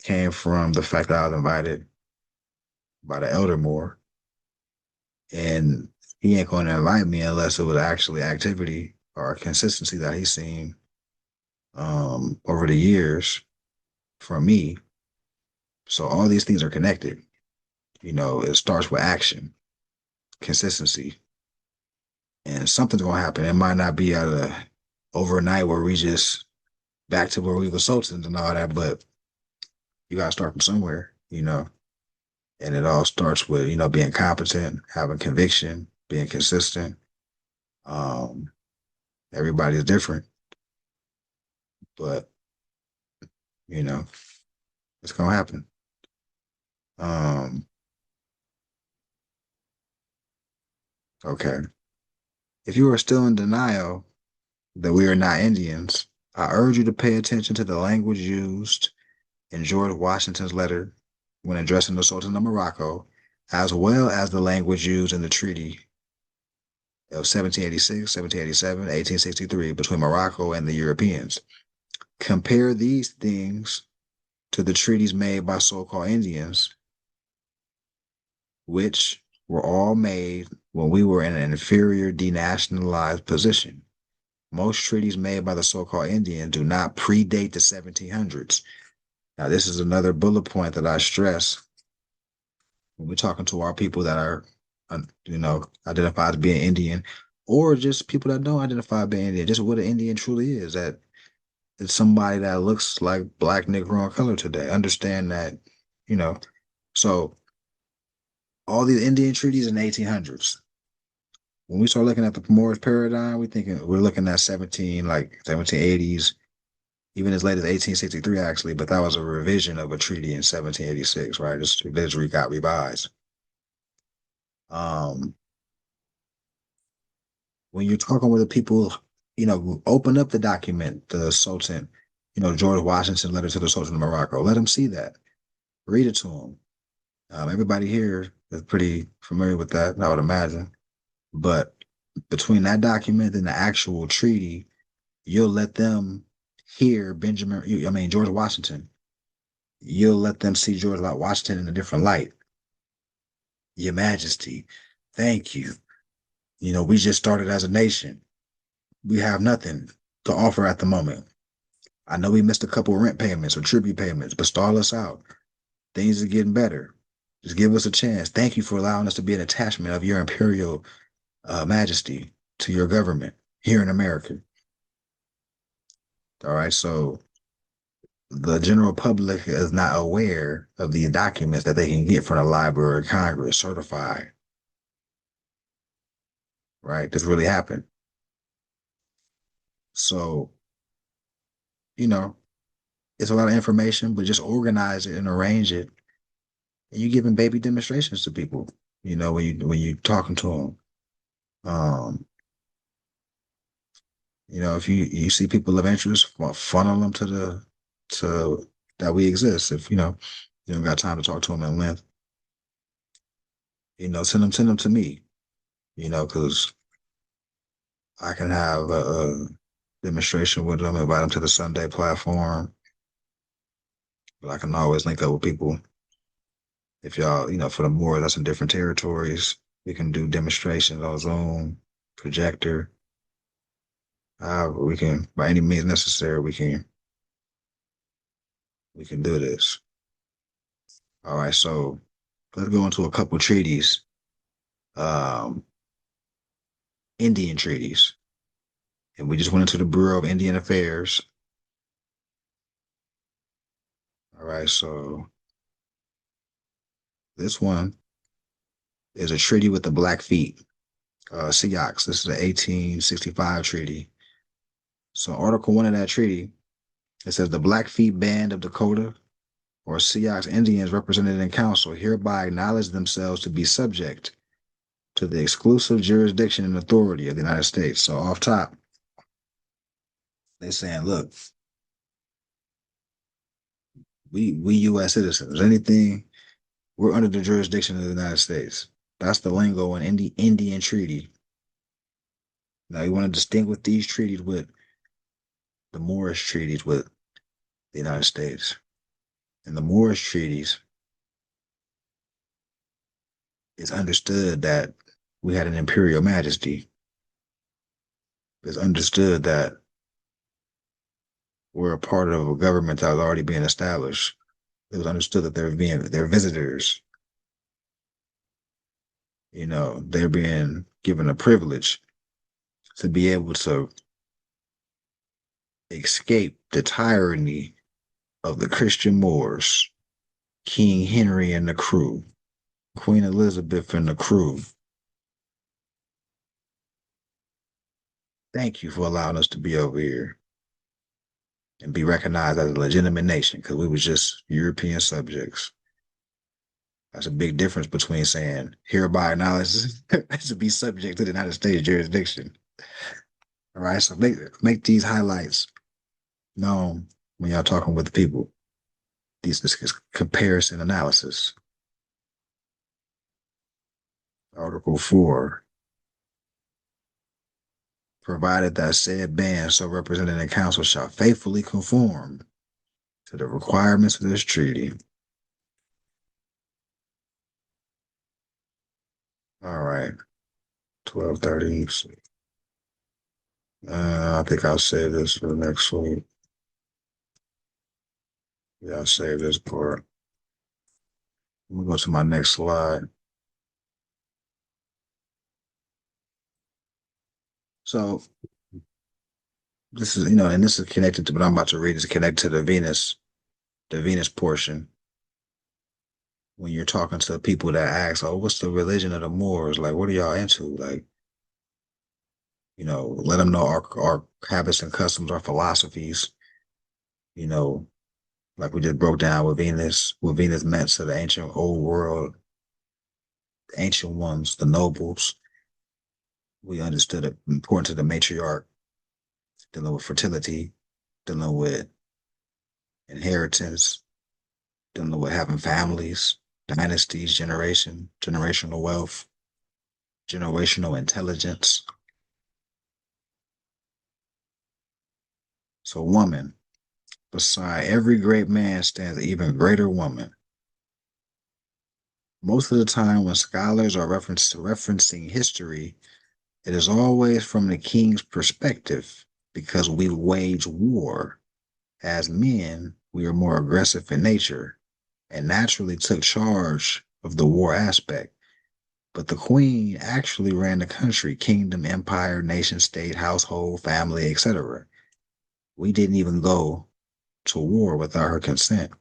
came from the fact that I was invited by the Elder Moore. And he ain't going to invite me unless it was actually activity or a consistency that he's seen over the years from me. So all these things are connected. It starts with action, consistency, and something's gonna happen. It might not be out of overnight where we just back to where we were sultans and all that, but you gotta start from somewhere. And it all starts with, being competent, having conviction, being consistent. Um, Everybody's different, but you know, it's gonna happen. Um, okay. If you are still in denial that we are not Indians, I urge you to pay attention to the language used in George Washington's letter when addressing the Sultan of Morocco, as well as the language used in the Treaty of 1786, 1787, 1863 between Morocco and the Europeans. Compare these things to the treaties made by so-called Indians, which were all made when we were in an inferior denationalized position. Most treaties made by the so-called Indians do not predate the 1700s. Now, this is another bullet point that I stress when we're talking to our people that are, identified as being Indian, or just people that don't identify as being Indian, just what an Indian truly is, that it's somebody that looks like black, Negro, and color today. Understand that, you know, so all these Indian treaties in the 1800s, when we start looking at the Moorish paradigm, we're looking at 1780s, even as late as 1863, actually, but that was a revision of a treaty in 1786, right? This got revised. When you're talking with the people, open up the document, the Sultan, George Washington letter to the Sultan of Morocco. Let them see that. Read it to them. Everybody here is pretty familiar with that, I would imagine. But between that document and the actual treaty, you'll let them hear George Washington. You'll let them see George Washington in a different light. Your Majesty, thank you. We just started as a nation. We have nothing to offer at the moment. I know we missed a couple of rent payments or tribute payments, but stall us out. Things are getting better. Just give us a chance. Thank you for allowing us to be an attachment of your imperial majesty to your government here in America. All right, so the general public is not aware of these documents that they can get from the Library of Congress certified. Right, this really happened. So, it's a lot of information, but just organize it and arrange it. And you giving baby demonstrations to people, when you talking to them. If you see people of interest, funnel them to that we exist. If you don't got time to talk to them in length, send them to me, because I can have a demonstration with them, invite them to the Sunday platform. But I can always link up with people. If y'all, for the more that's in different territories, we can do demonstrations on Zoom, projector. We can, by any means necessary, we can do this. All right, so let's go into a couple treaties, Indian treaties. And we just went into the Bureau of Indian Affairs. All right, so this one is a treaty with the Blackfeet, Sioux. This is the 1865 treaty. So Article 1 of that treaty, it says the Blackfeet Band of Dakota or Sioux Indians represented in council hereby acknowledge themselves to be subject to the exclusive jurisdiction and authority of the United States. So off top, they're saying, look, we U.S. citizens, anything, we're under the jurisdiction of the United States. That's the lingo in Indian treaty. Now you want to distinguish these treaties with the Moorish treaties with the United States. And the Moorish treaties, it's understood that we had an imperial majesty. it's understood that we're a part of a government that was already being established. It was understood that they're visitors. They're being given a privilege to be able to escape the tyranny of the Christian Moors, King Henry and the crew, Queen Elizabeth and the crew. Thank you for allowing us to be over here and be recognized as a legitimate nation, because we was just European subjects. That's a big difference between saying hereby acknowledges to be subject to the United States jurisdiction. All right, so make these highlights known when y'all talking with the people. This is comparison analysis. Article 4. Provided that said band so represented in council shall faithfully conform to the requirements of this treaty. All right. 12:30. I think I'll save this for the next week. Yeah, I'll save this part. I'm gonna go to my next slide. So this is, and this is connected to what I'm about to read is connected to the Venus portion. When you're talking to people that ask, oh, what's the religion of the Moors? Like, what are y'all into? Like, let them know our habits and customs, our philosophies, like we just broke down what Venus meant to the ancient old world, the ancient ones, the nobles. We understood it important to the matriarch, dealing with fertility, dealing with inheritance, dealing with having families, dynasties, generational wealth, generational intelligence. So woman, beside every great man stands an even greater woman. Most of the time when scholars are referencing history, it is always from the king's perspective, because we wage war. As men, we are more aggressive in nature and naturally took charge of the war aspect. But the queen actually ran the country, kingdom, empire, nation, state, household, family, etc. We didn't even go to war without her consent.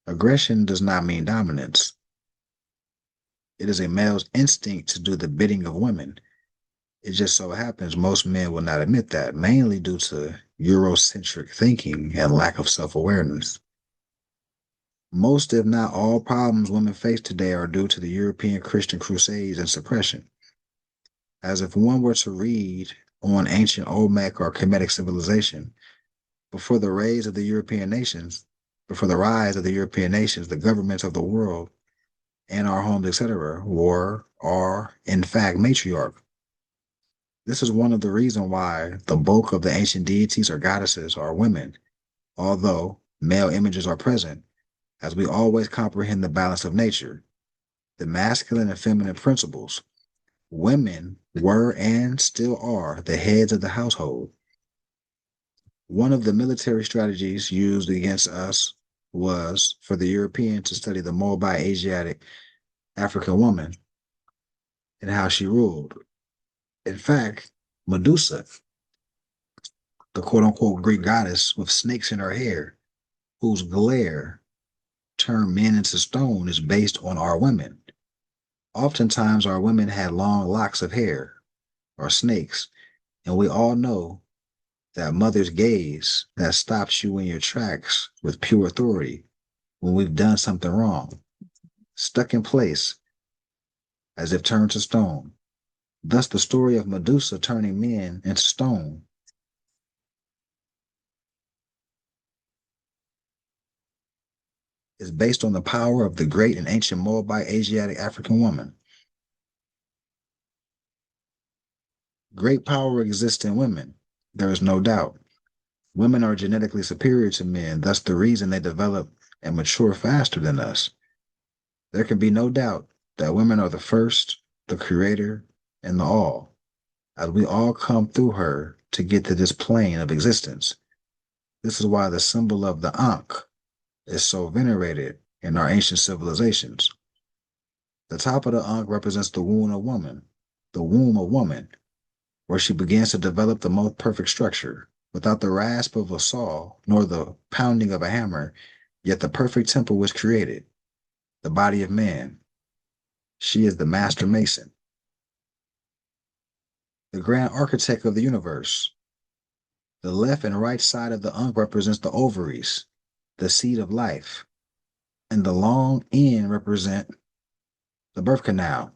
Aggression does not mean dominance. It is a male's instinct to do the bidding of women. It just so happens most men will not admit that, mainly due to Eurocentric thinking and lack of self-awareness. Most, if not all, problems women face today are due to the European Christian crusades and suppression. As if one were to read on ancient Olmec or Kemetic civilization, before the rise of the European nations, the governments of the world and our homes, etc., are in fact matriarch. This is one of the reasons why the bulk of the ancient deities or goddesses are women, although male images are present, as we always comprehend the balance of nature, the masculine and feminine principles. Women were and still are the heads of the household. One of the military strategies used against us was for the European to study the Moabite Asiatic African woman and how she ruled. In fact, Medusa, the quote-unquote Greek goddess with snakes in her hair, whose glare turned men into stone, is based on our women. Oftentimes, our women had long locks of hair, or snakes, and we all know that mother's gaze that stops you in your tracks with pure authority when we've done something wrong, stuck in place as if turned to stone. Thus, the story of Medusa turning men into stone is based on the power of the great and ancient Moabite Asiatic African woman. Great power exists in women, there is no doubt. Women are genetically superior to men, thus the reason they develop and mature faster than us. There can be no doubt that women are the first, the creator, and the all. as we all come through her to get to this plane of existence. This is why the symbol of the Ankh is so venerated in our ancient civilizations. The top of the Ankh represents the womb of woman, where she begins to develop the most perfect structure, without the rasp of a saw nor the pounding of a hammer, yet the perfect temple was created, the body of man. She is the master mason, the grand architect of the universe. The left and right side of the Ankh represents the ovaries, the seed of life, and the long end represent the birth canal,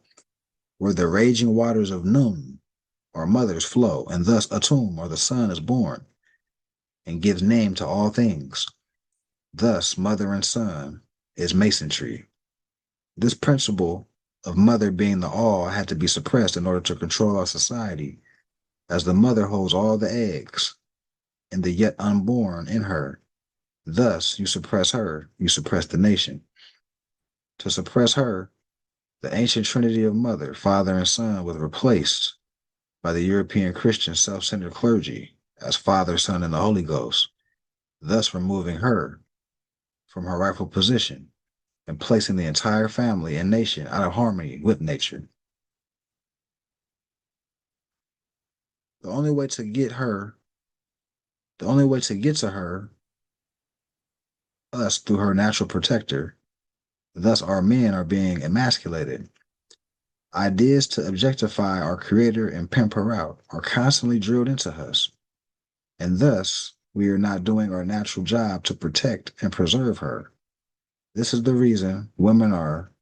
where the raging waters of Num, or mothers, flow, and thus Atum, or the son, is born and gives name to all things. Thus, mother and son is masonry. This principle of mother being the all had to be suppressed in order to control our society, as the mother holds all the eggs and the yet unborn in her. Thus, you suppress her, you suppress the nation. To suppress her, the ancient trinity of mother, father, and son was replaced by the European Christian self-centered clergy as Father, Son, and the Holy Ghost, thus removing her from her rightful position and placing the entire family and nation out of harmony with nature. The only way to get to her, us through her natural protector, thus our men are being emasculated. Ideas to objectify our creator and pimp her out are constantly drilled into us, and thus we are not doing our natural job to protect and preserve her. This is the reason women are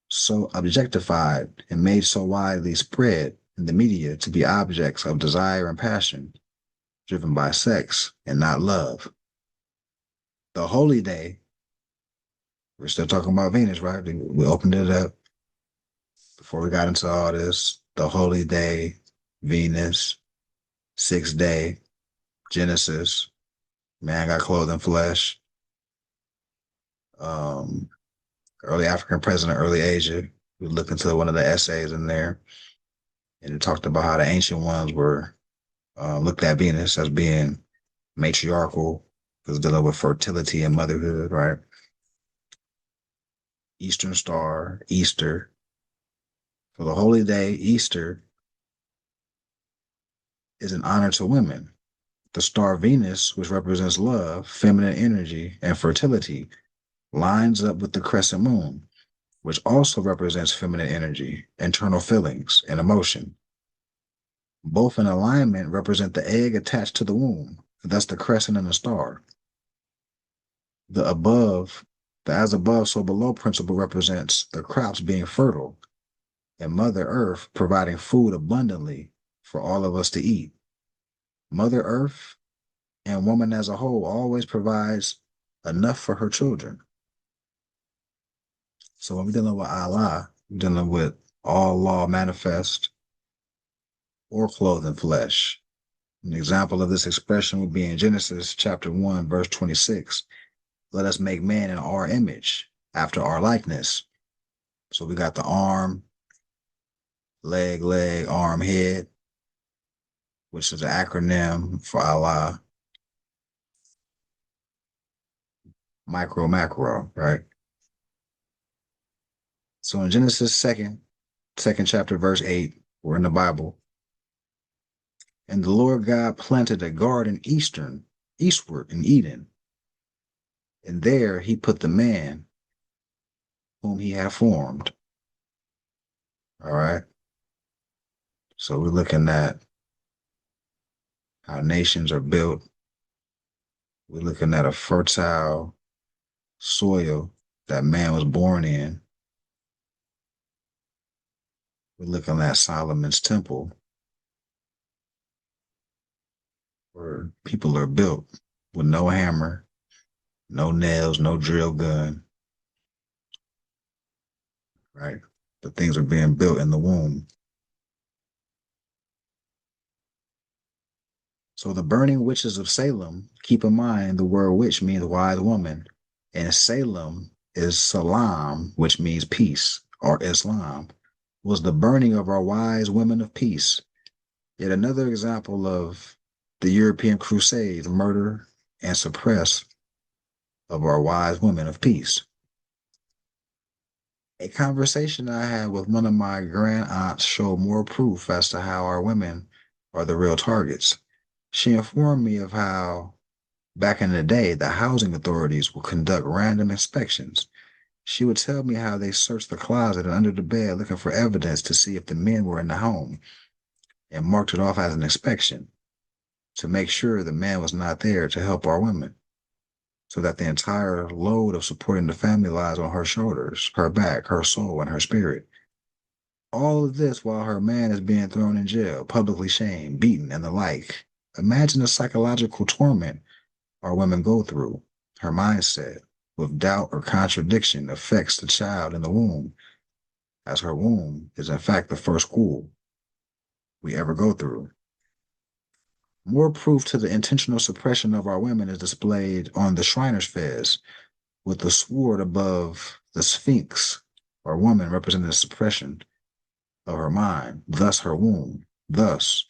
so objectified and made so widely spread in the media to be objects of desire and passion, driven by sex and not love. The holy day, we're still talking about Venus, right? We opened it up before we got into all this. The holy day, Venus, sixth day, Genesis, man got clothed in flesh. Early African president, early Asia. We looked into one of the essays in there, and it talked about how the ancient ones were looked at Venus as being matriarchal, because dealing with fertility and motherhood, right? Eastern Star, Easter. For the holy day, Easter is an honor to women. The star Venus, which represents love, feminine energy, and fertility, lines up with the crescent moon, which also represents feminine energy, internal feelings, and emotion. Both in alignment represent the egg attached to the womb, thus the crescent and the star. The as above, so below principle represents the crops being fertile and Mother Earth providing food abundantly for all of us to eat. Mother Earth and woman as a whole always provides enough for her children. So when we're dealing with Allah, we're dealing with all law manifest or clothed in flesh. An example of this expression would be in Genesis chapter 1, verse 26. Let us make man in our image, after our likeness. So we got the arm, leg, arm, head, which is an acronym for Allah. Micro, macro, right? So in Genesis second chapter, verse 8, we're in the Bible. And the Lord God planted a garden eastward in Eden. And there he put the man whom he had formed. All right. So we're looking at how nations are built. We're looking at a fertile soil that man was born in. We're looking at Solomon's temple, where people are built with no hammer, no nails, no drill gun, right? The things are being built in the womb. So the burning witches of Salem, keep in mind the word witch means wise woman, and Salem is Salam, which means peace, or Islam, was the burning of our wise women of peace, Yet another example of the European crusade, murder, and suppress of our wise women of peace. A conversation I had with one of my grand aunts showed more proof as to how our women are the real targets. She informed me of how, back in the day, the housing authorities would conduct random inspections. She would tell me how they searched the closet and under the bed looking for evidence to see if the men were in the home and marked it off as an inspection to make sure the man was not there to help our women, so that the entire load of supporting the family lies on her shoulders, her back, her soul, and her spirit. All of this while her man is being thrown in jail, publicly shamed, beaten, and the like. Imagine the psychological torment our women go through. Her mindset, with doubt or contradiction, affects the child in the womb, as her womb is in fact the first school we ever go through. More proof to the intentional suppression of our women is displayed on the Shriners Fez, with the sword above the Sphinx, or woman representing the suppression of her mind, thus her womb, thus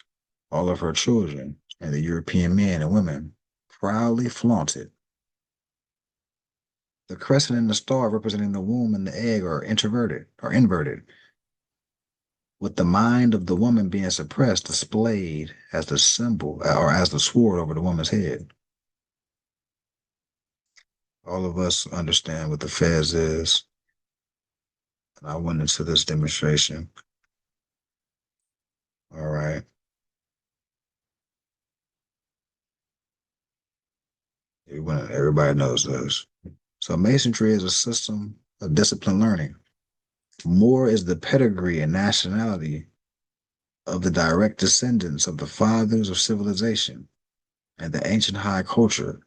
all of her children, and the European men and women proudly flaunt it. The crescent and the star representing the womb and the egg are inverted, with the mind of the woman being suppressed, displayed as the symbol or as the sword over the woman's head. All of us understand what the Fez is. And I went into this demonstration. All right. Everybody knows this. So Masonry is a system of disciplined learning. Moore is the pedigree and nationality of the direct descendants of the fathers of civilization and the ancient high culture,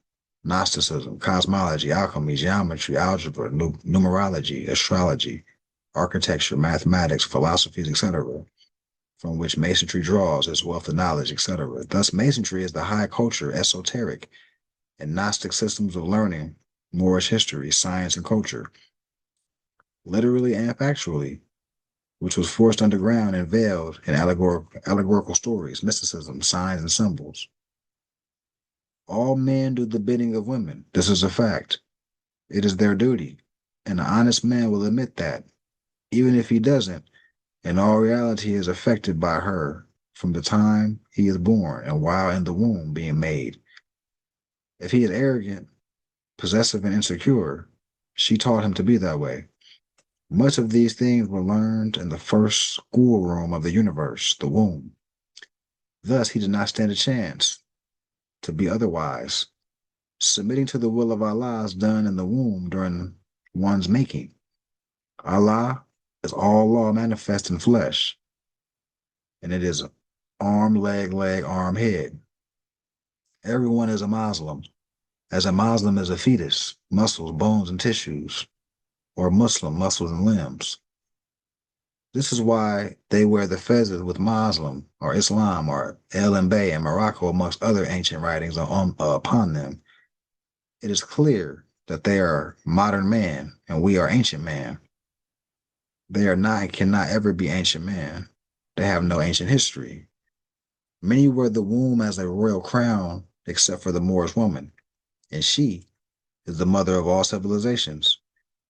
Gnosticism, cosmology, alchemy, geometry, algebra, numerology, astrology, architecture, mathematics, philosophies, etc., from which Masonry draws its wealth of knowledge, etc. Thus, Masonry is the high culture, esoteric, and Gnostic systems of learning, Moorish history, science, and culture, literally and factually, which was forced underground and veiled in allegorical stories, mysticism, signs, and symbols. All men do the bidding of women. This is a fact. It is their duty, and an honest man will admit that, even if he doesn't, in all reality is affected by her from the time he is born and while in the womb being made. If he is arrogant, possessive, and insecure, she taught him to be that way. Much of these things were learned in the first schoolroom of the universe, the womb. Thus, he did not stand a chance to be otherwise, submitting to the will of Allah is done in the womb during one's making. Allah is all law manifest in flesh, and it is arm, leg, arm, head. Everyone is a Muslim, as a Muslim is a fetus, muscles, bones, and tissues, or Muslim, muscles and limbs. This is why they wear the fezzes with Muslim or Islam or El Mbay and Morocco, amongst other ancient writings upon them. It is clear that they are modern man and we are ancient man. They are not and cannot ever be ancient man. They have no ancient history. Many wear the womb as a royal crown, except for the Moorish woman, and she is the mother of all civilizations.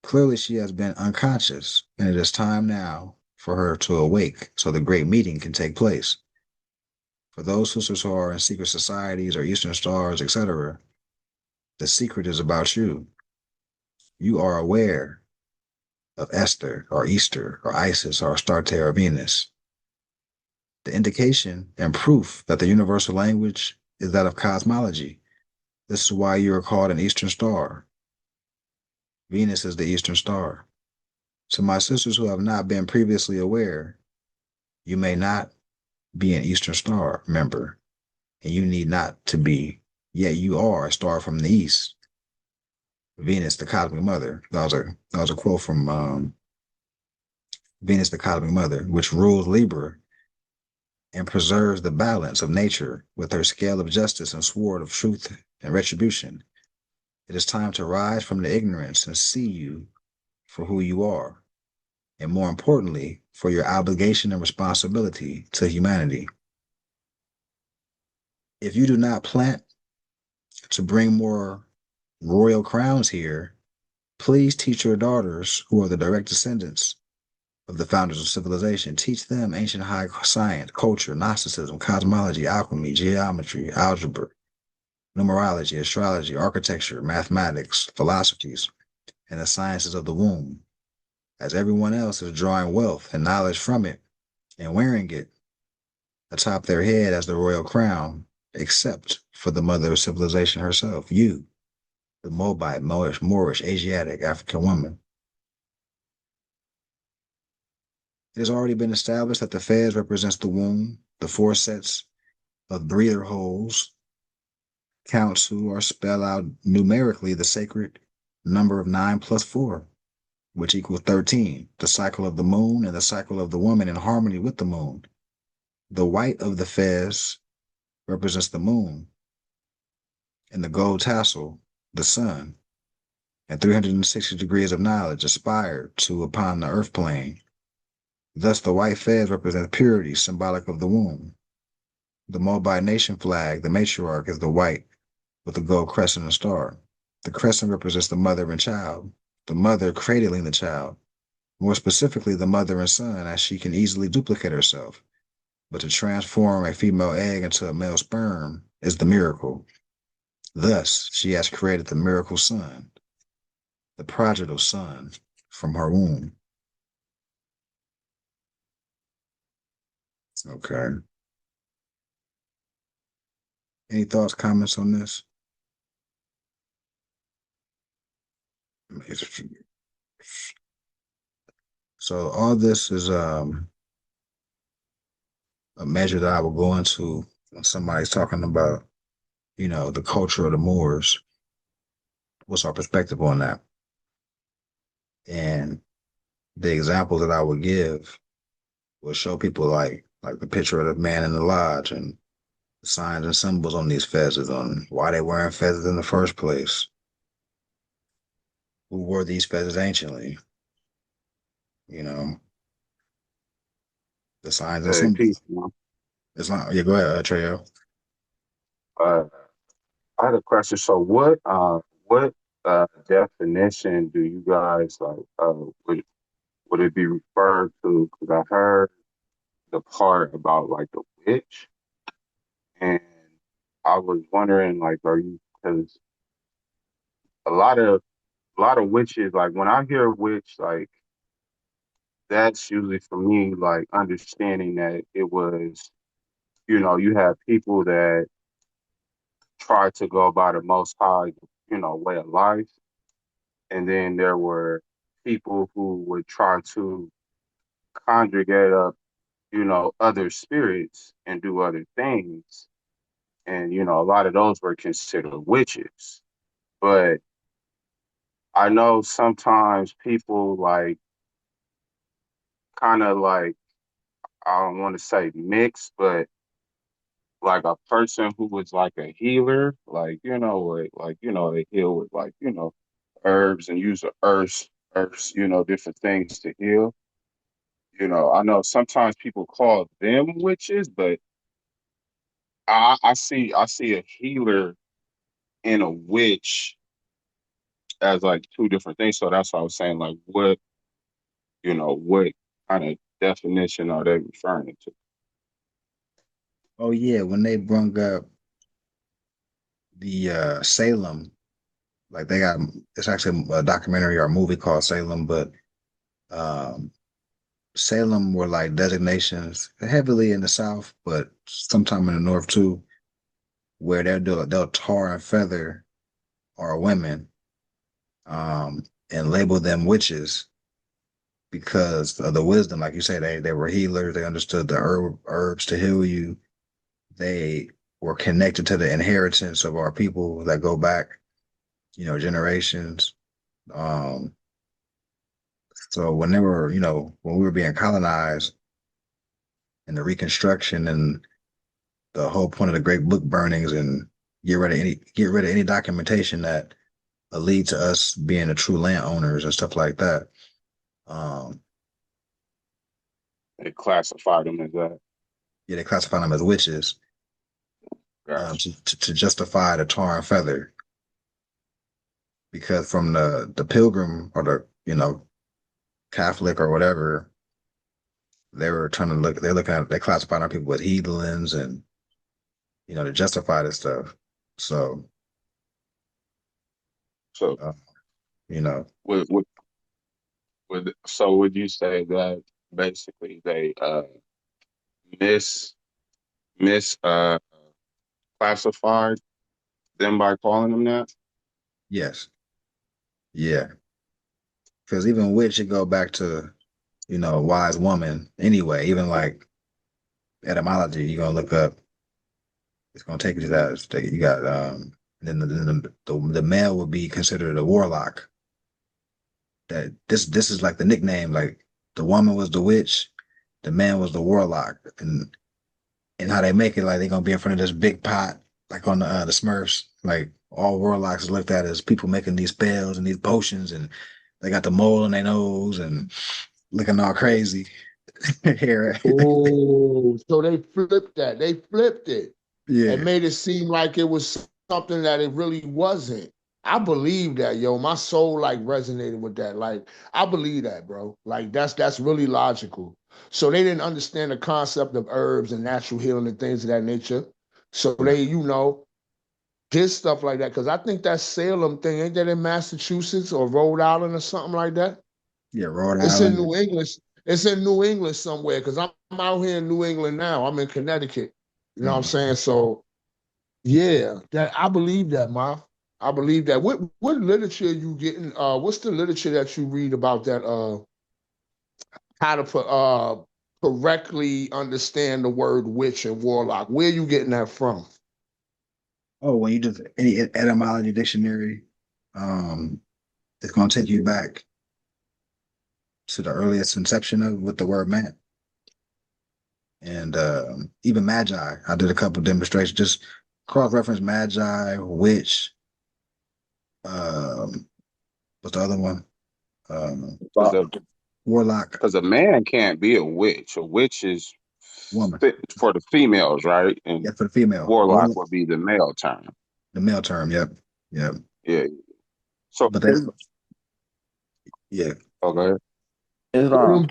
Clearly, she has been unconscious, and it is time now for her to awake so the great meeting can take place. For those sisters who are in secret societies or Eastern stars, etc., the secret is about you. You are aware of Esther or Easter or Isis or Astarte or Venus. The indication and proof that the universal language is that of cosmology. This is why you are called an Eastern star. Venus is the Eastern star. To my sisters who have not been previously aware, you may not be an Eastern star member, and you need not to be, yet you are a star from the East. Venus, the cosmic mother. That was a quote from Venus, the cosmic mother, which rules Libra and preserves the balance of nature with her scale of justice and sword of truth and retribution. It is time to rise from the ignorance and see you for who you are, and more importantly, for your obligation and responsibility to humanity. If you do not plant to bring more royal crowns here, please teach your daughters, who are the direct descendants of the founders of civilization, teach them ancient high science, culture, Gnosticism, cosmology, alchemy, geometry, algebra, numerology, astrology, architecture, mathematics, philosophies, and the sciences of the womb, as everyone else is drawing wealth and knowledge from it and wearing it atop their head as the royal crown, except for the mother of civilization herself, you, the Moabite, Moorish, Asiatic, African woman. It has already been established that the Fez represents the womb, the four sets of breather holes, counts who are spell out numerically the sacred number of 9 plus 4, which equals 13, the cycle of the moon and the cycle of the woman in harmony with the moon. The white of the Fez represents the moon, and the gold tassel, the sun, and 360 degrees of knowledge aspired to upon the earth plane. Thus, the white Fez represents purity, symbolic of the womb. The Moabite nation flag, the matriarch, is the white with the gold crescent and star. The crescent represents the mother and child, the mother cradling the child, more specifically, the mother and son, as she can easily duplicate herself. But to transform a female egg into a male sperm is the miracle. Thus, she has created the miracle son, the prodigal son from her womb. Okay. Any thoughts, comments on this? So all this is a measure that I will go into when somebody's talking about, the culture of the Moors. What's our perspective on that? And the examples that I would give will show people like the picture of the man in the lodge and the signs and symbols on these fezzes, on why they wearing feathers in the first place, who wore these feathers anciently, you know, the signs and Hey, symbols. peace, man. It's not, yeah, go ahead, Trejo. Uh, I had a question. So, what definition do you guys like? Would it be referred to? Because I heard the part about like the witch, and I was wondering, like, are you? Because a lot of witches, like when I hear witch, like that's usually for me, like understanding that it was, you have people that try to go by the Most High, way of life. And then there were people who would try to congregate up, other spirits and do other things. And, a lot of those were considered witches. But I know sometimes people like kind of like, I don't want to say mix, but like a person who was like a healer, like, they heal with like, herbs and use the herbs, different things to heal. I know sometimes people call them witches, but I see a healer and a witch as like two different things. So that's why I was saying like what kind of definition are they referring to? Oh yeah, when they brung up the Salem, like they got, it's actually a documentary or a movie called Salem, but um Salem were like designations heavily in the South, but sometime in the North too, where they'll tar and feather our women, and label them witches because of the wisdom. Like you say, they were healers. They understood the herbs to heal you. They were connected to the inheritance of our people that go back, generations. Um, so when they were, when we were being colonized and the Reconstruction and the whole point of the Great Book burnings and get rid of any documentation that lead to us being the true landowners and stuff like that. Um, They classify them as that. yeah, they classify them as witches. Gotcha. to justify the tar and feather, because from the pilgrim or the Catholic or whatever, they were trying to they classified our people as heathens and to justify this stuff. So So uh, you know, would would would you say that basically they miss miss classified them by calling them that? yes, yeah, because even witch should go back to wise woman anyway. Even like etymology, you're gonna look up. It's gonna take you to that. You got then the male would be considered a warlock. That this is like the nickname. Like the woman was the witch, the man was the warlock, and how they make it like they're gonna be in front of this big pot, like on the Smurfs. Like all warlocks is looked at as people making these spells and these potions, and they got the mole in their nose and looking all crazy. Here, Oh, so they flipped that. They flipped it and yeah, made it seem like it was something that it really wasn't. I believe that, yo. My soul like resonated with that. Like, I believe that, bro. Like that's really logical. So they didn't understand the concept of herbs and natural healing and things of that nature. So yeah, they, did stuff like that. Cause I think that Salem thing, ain't that in Massachusetts or Rhode Island or something like that? yeah. Rhode It's in Island. New England. It's in New England somewhere because I'm out here in New England now. I'm in Connecticut. You know what I'm Mhm. saying? So yeah, that I believe that, Ma. I believe that. What literature you getting? What's the literature that you read about that? How to correctly understand the word witch and warlock. Where you getting that from? Oh, when you just any etymology dictionary, um, it's gonna take you back to the earliest inception of what the word meant. And even magi. I did a couple demonstrations, just cross-reference magi, witch, what's the other one? Because But a Warlock, because a man can't be a witch. A witch is woman. fit for the females, right? Yeah, And for the female. warlock Warlock, would be the male term. the male term. Yep, yep. Yeah. So But that's yeah, okay. Islam.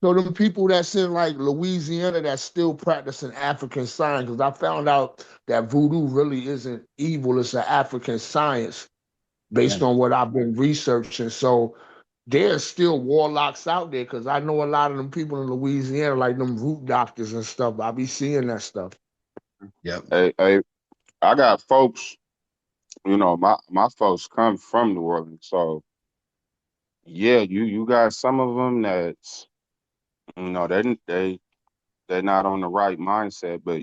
So them people that's in like Louisiana that's still practicing African science, because I found out that voodoo really isn't evil, it's an African science yeah, based on what I've been researching. So there's still warlocks out there because I know a lot of them people in Louisiana, like them root doctors and stuff. I be seeing that stuff. yep, I got folks. My folks come from New Orleans, so yeah, you got some of them that's they're not on the right mindset, but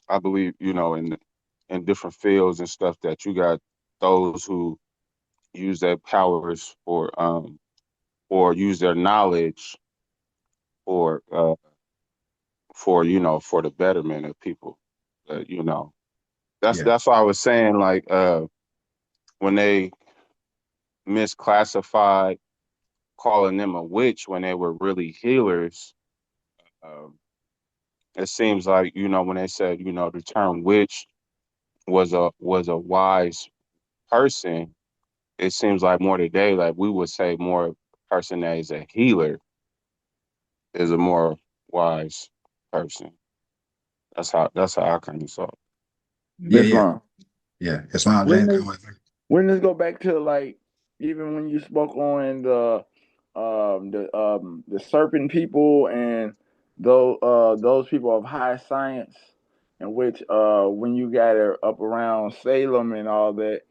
I believe in different fields and stuff that you got those who use their powers or use their knowledge for for the betterment of people. That's yeah, that's why I was saying like when they misclassified calling them a witch when they were really healers. Um, it seems like when they said the term witch was a wise person. It seems like more today, like we would say more person that is a healer is a more wise person. That's how I kind of saw it. yeah, yeah, Islam. yeah. Islam Wouldn't James this Conway. wouldn't this go back to like even when you spoke on the serpent people and those people of high science, in which when you got it up around Salem and all that,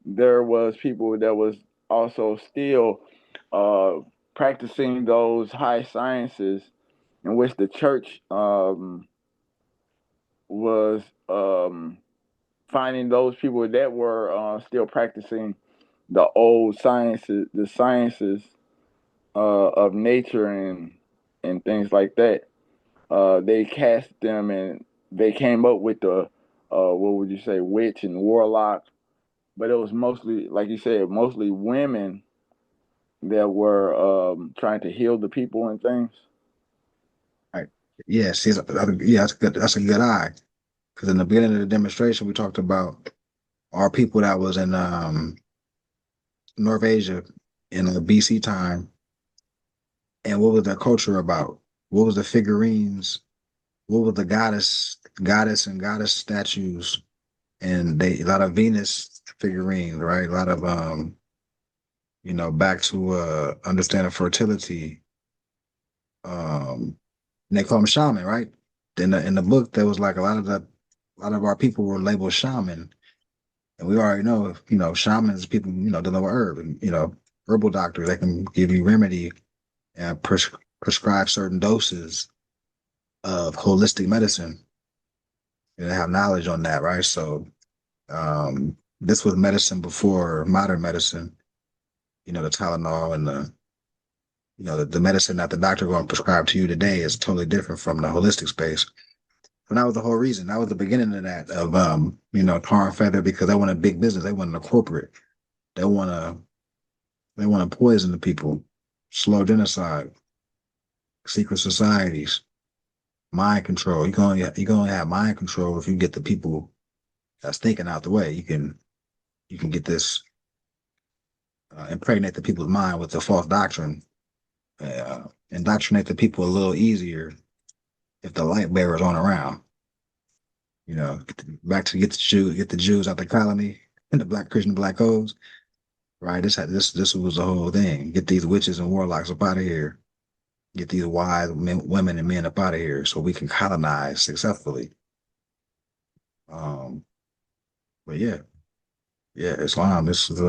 there was people that was also still uh, practicing those high sciences, in which the church was finding those people that were still practicing the old sciences, the sciences of nature and things like that. They cast them and they came up with the what would you say, witch and warlock, but it was mostly, like you said, mostly women that were trying to heal the people and things. Right. Yes, yeah, that's good. That's a good eye. Because in the beginning of the demonstration, we talked about our people that was in North Asia in the BC time, and what was their culture about? What was the figurines? What was the goddess and goddess statues? And they a lot of Venus figurines, right? A lot of back to understanding fertility. And they call them shaman, right? In the book, there was like a lot of our people were labeled shaman, and we already know, shamans people, dealing with herb, and herbal doctors. They can give you remedy and prescribe certain doses of holistic medicine. And they have knowledge on that, right? So, this was medicine before modern medicine. The Tylenol and the medicine that the doctor going to prescribe to you today is totally different from the holistic space. And that was the whole reason. That was the beginning of that, of tar and feather, because they wanted big business. They wanted a corporate. They want to poison the people, slow genocide, secret societies, mind control. You can only have mind control if you get the people that's thinking out the way. You can get this, impregnate the people's mind with the false doctrine, indoctrinate the people a little easier if the light bearers aren't around. Get the Jews out the colony and the black Christian black codes. Right. This was the whole thing. Get these witches and warlocks up out of here. Get these wise women and men up out of here so we can colonize successfully. But yeah, Islam. This is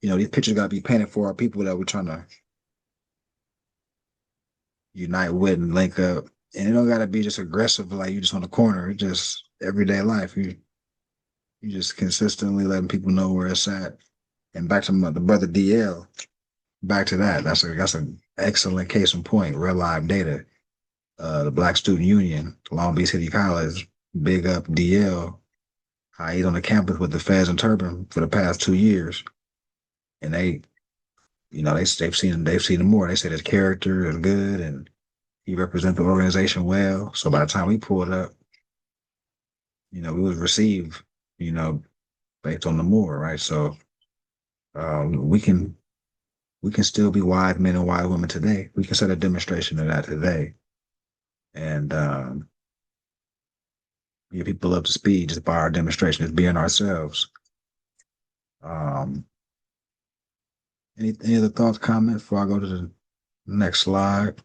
these pictures got to be painted for our people that we're trying to unite with and link up. And it don't got to be just aggressive, like you just on the corner. It's just everyday life. You just consistently letting people know where it's at. And back to the brother DL, back to that. That's an excellent case in point. Real live data. The Black Student Union, Long Beach City College, big up DL. I eat on the campus with the Fez and Turban for the past 2 years, and they've seen him more. They said his character is good and he represents the organization well. So by the time we pulled up, we was received, based on the more, right? So we can still be wise men and wise women today. We can set a demonstration of that today, and get people up to speed just by our demonstration, just being ourselves. Any other thoughts, comments before I go to the next slide?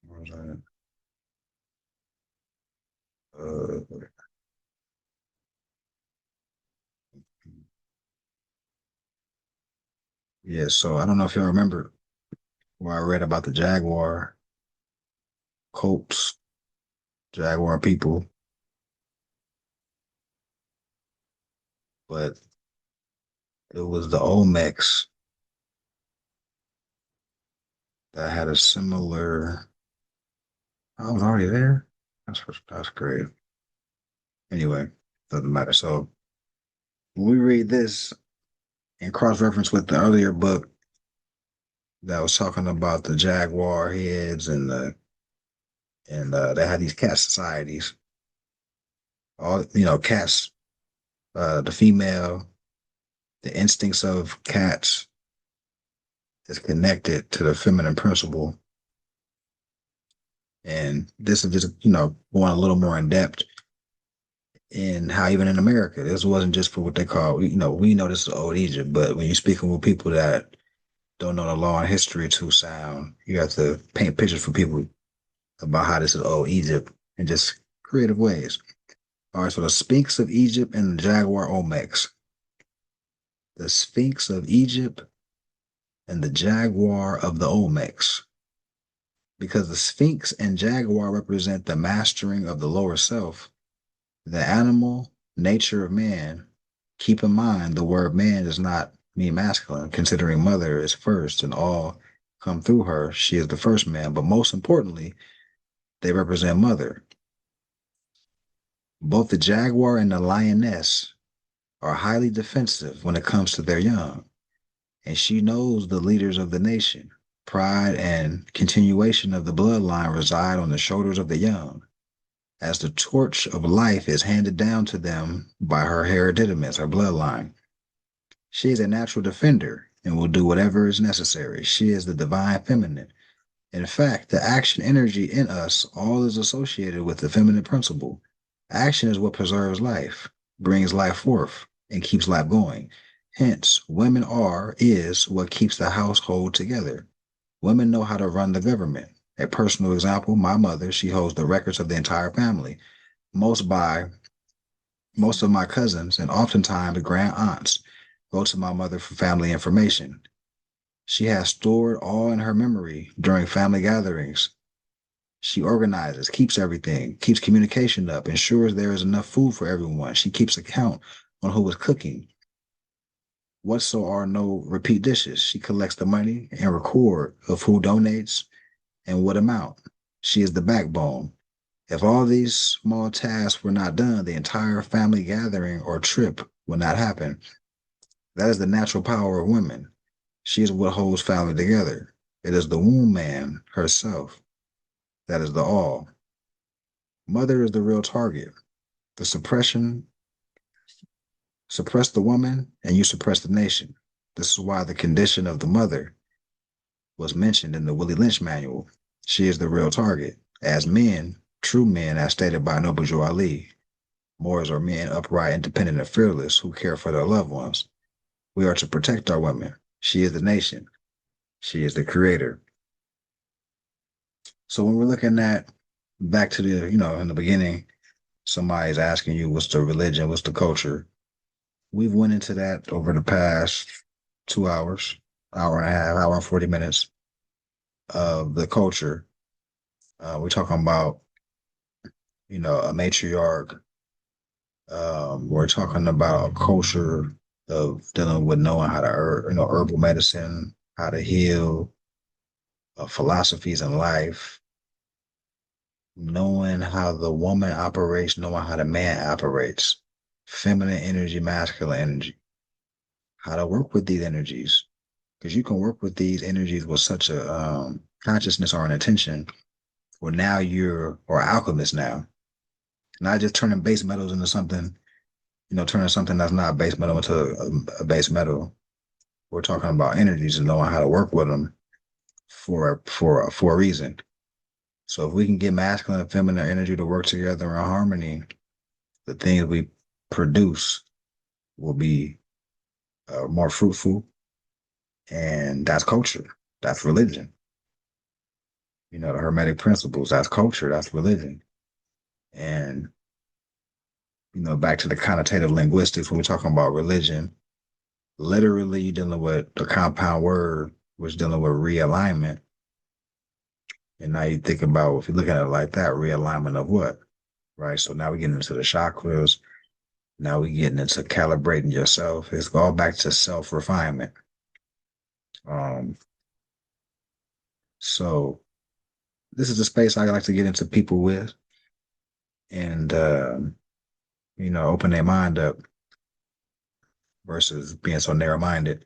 Where was I? Yeah, so I don't know if y'all remember where I read about the Jaguar Colts, Jaguar people, but it was the Olmecs that had a similar. I was already there. That's great. Anyway, doesn't matter. So when we read this and cross-reference with the earlier book that was talking about the Jaguar heads and they had these cat societies. All cats, the female, the instincts of cats is connected to the feminine principle. And this is just, going a little more in depth in how even in America, this wasn't just for what they call, we know this is old Egypt, but when you're speaking with people that don't know the law and history too sound, you have to paint pictures for people about how this is old Egypt in just creative ways. All right, so the Sphinx of Egypt and the Jaguar Olmecs. The Sphinx of Egypt and the Jaguar of the Olmecs. Because the Sphinx and Jaguar represent the mastering of the lower self, the animal nature of man. Keep in mind the word man does not mean masculine, considering mother is first and all come through her. She is the first man, but most importantly, they represent mother. Both the jaguar and the lioness are highly defensive when it comes to their young, and she knows the leaders of the nation. Pride and continuation of the bloodline reside on the shoulders of the young. as the torch of life is handed down to them by her hereditaments, her bloodline. She is a natural defender and will do whatever is necessary. She is the divine feminine. In fact, the action energy in us all is associated with the feminine principle. Action is what preserves life, brings life forth, and keeps life going. Hence, women is what keeps the household together. Women know how to run the government. A personal example, my mother, she holds the records of the entire family. Most of my cousins and oftentimes grand aunts go to my mother for family information. She has stored all in her memory during family gatherings. She organizes, keeps everything, keeps communication up, ensures there is enough food for everyone. She keeps account on who is cooking. What so are no repeat dishes? She collects the money and record of who donates and what amount. She is the backbone. If all these small tasks were not done, the entire family gathering or trip would not happen. That is the natural power of women. She is what holds family together. It is the womb man herself that is the all. Mother is the real target. The suppress the woman and you suppress the nation. This is why the condition of the mother was mentioned in the Willie Lynch manual. She is the real target. As men, true men, as stated by Noble Joe Ali, Moors are men upright, independent, and fearless who care for their loved ones. We are to protect our women. She is the nation. She is the creator. So when we're looking at back to the, in the beginning, somebody's asking you what's the religion, what's the culture. We've went into that over the past 2 hours, hour and a half, hour and 40 minutes of the culture. We're talking about, a matriarch. We're talking about a culture of dealing with knowing how to, herbal medicine, how to heal, philosophies in life, knowing how the woman operates, knowing how the man operates, feminine energy, masculine energy, how to work with these energies. Because you can work with these energies with such a consciousness or an intention where now you're, or alchemist now, not just turning base metals into something, turning something that's not base metal into a base metal. We're talking about energies and knowing how to work with them for a reason. So if we can get masculine and feminine energy to work together in harmony, the things we produce will be more fruitful. And that's culture. That's religion. The Hermetic principles, that's culture, that's religion. And, back to the connotative linguistics, when we're talking about religion, literally you're dealing with the compound word, which dealing with realignment. And now you think about, if you're looking at it like that, realignment of what? Right? So now we're getting into the chakras. Now we're getting into calibrating yourself. It's all back to self-refinement. So this is the space I like to get into people with and, open their mind up versus being so narrow-minded.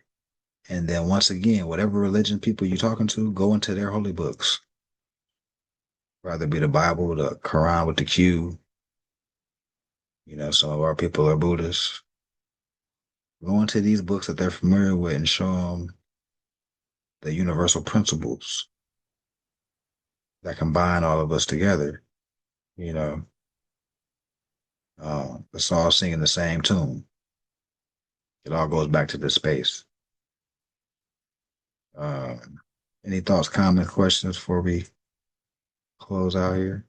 And then once again, whatever religion people you're talking to, go into their holy books. Whether it be the Bible, the Quran with the Q. Some of our people are Buddhists. Go into these books that they're familiar with and show them the universal principles that combine all of us together. It's all singing the same tune. It all goes back to this space. Any thoughts, comments, questions before we close out here?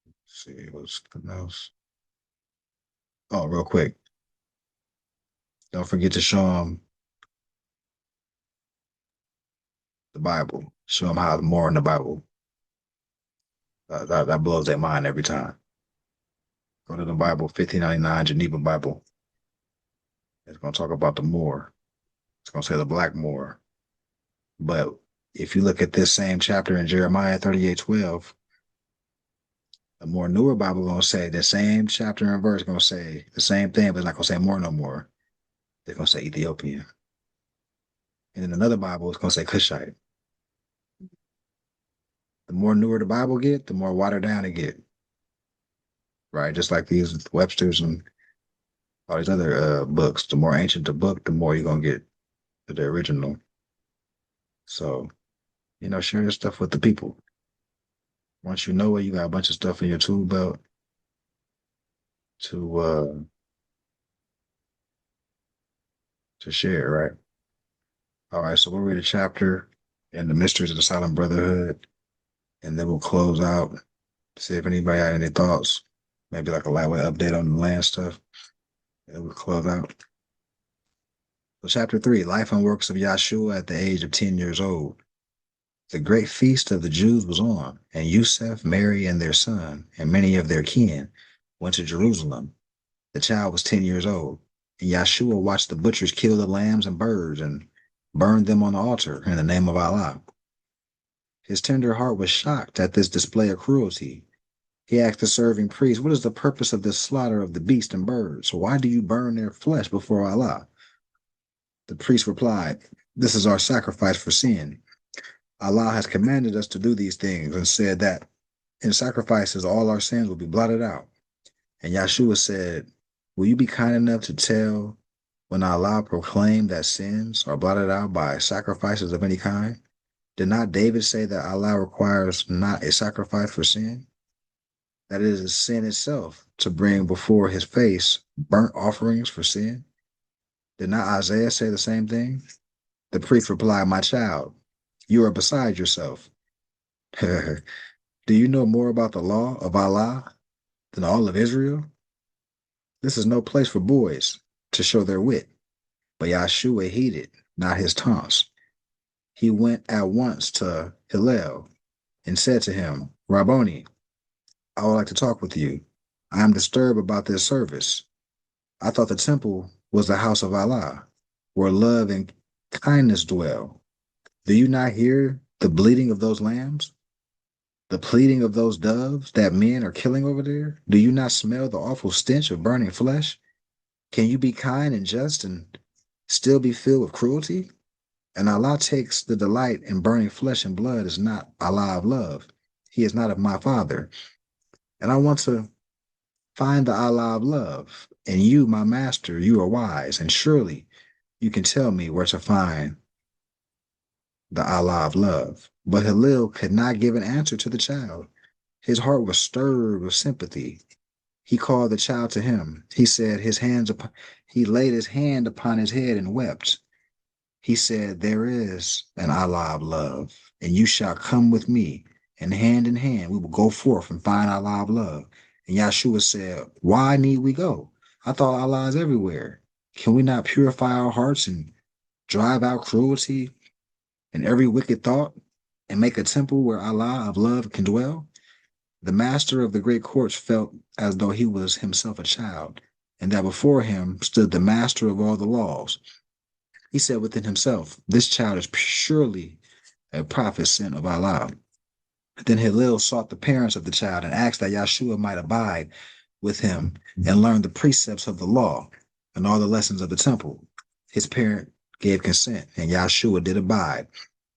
Let's see, what's something else? Oh, real quick. Don't forget to show them the Bible. Show them how more in the Bible. That blows their mind every time. Go to the Bible, 1599 Geneva Bible. It's going to talk about the Moor. It's going to say the Black Moor. But if you look at this same chapter in Jeremiah 38:12, the more newer Bible going to say the same chapter and verse going to say the same thing, but it's not going to say more no more. They're going to say Ethiopian. And in another Bible, it's going to say Cushite. The more newer the Bible get, the more watered down it get. Right? Just like these Webster's and all these other books. The more ancient the book, the more you're gonna get to the original. So, share your stuff with the people. Once you know it, you got a bunch of stuff in your tool belt to share, right? All right, so we'll read a chapter in the Mysteries of the Silent Brotherhood, and then we'll close out. See if anybody had any thoughts, maybe like a lightweight update on the land stuff, and we'll close out. So, chapter 3, Life and Works of Yahshua at the age of 10 years old. The great feast of the Jews was on, and Yusuf, Mary, and their son, and many of their kin, went to Jerusalem. The child was 10 years old, and Yahshua watched the butchers kill the lambs and birds and burned them on the altar in the name of Allah. His tender heart was shocked at this display of cruelty. He asked the serving priest, "What is the purpose of this slaughter of the beasts and birds? Why do you burn their flesh before Allah?" The priest replied, "This is our sacrifice for sin. Allah has commanded us to do these things and said that in sacrifices all our sins will be blotted out." And Yahshua said, "Will you be kind enough to tell when Allah proclaimed that sins are blotted out by sacrifices of any kind? Did not David say that Allah requires not a sacrifice for sin? That it is sin itself to bring before his face burnt offerings for sin? Did not Isaiah say the same thing?" The priest replied, "My child, you are beside yourself. Do you know more about the law of Allah than all of Israel? This is no place for boys to show their wit." But Yahshua heeded not his taunts. He went at once to Hillel and said to him, "Rabboni, I would like to talk with you. I am disturbed about this service. I thought the temple was the house of Allah, where love and kindness dwell. Do you not hear the bleating of those lambs? The pleading of those doves that men are killing over there? Do you not smell the awful stench of burning flesh? Can you be kind and just and still be filled with cruelty? And Allah takes the delight in burning flesh and blood is not Allah of love. He is not of my Father. And I want to find the Allah of love. And you, my master, you are wise, and surely you can tell me where to find the Allah of love." But Hillel could not give an answer to the child. His heart was stirred with sympathy. He called the child to him. He said he laid his hand upon his head and wept. He said, "There is an Allah of love, and you shall come with me, and hand in hand we will go forth and find Allah of love." And Yahshua said, "Why need we go? I thought Allah is everywhere. Can we not purify our hearts and drive out cruelty and every wicked thought and make a temple where Allah of love can dwell?" The master of the great courts felt as though he was himself a child, and that before him stood the master of all the laws. He said within himself, "This child is surely a prophet sent of Allah." Then Hillel sought the parents of the child and asked that Yahshua might abide with him and learn the precepts of the law and all the lessons of the temple. His parent gave consent, and Yahshua did abide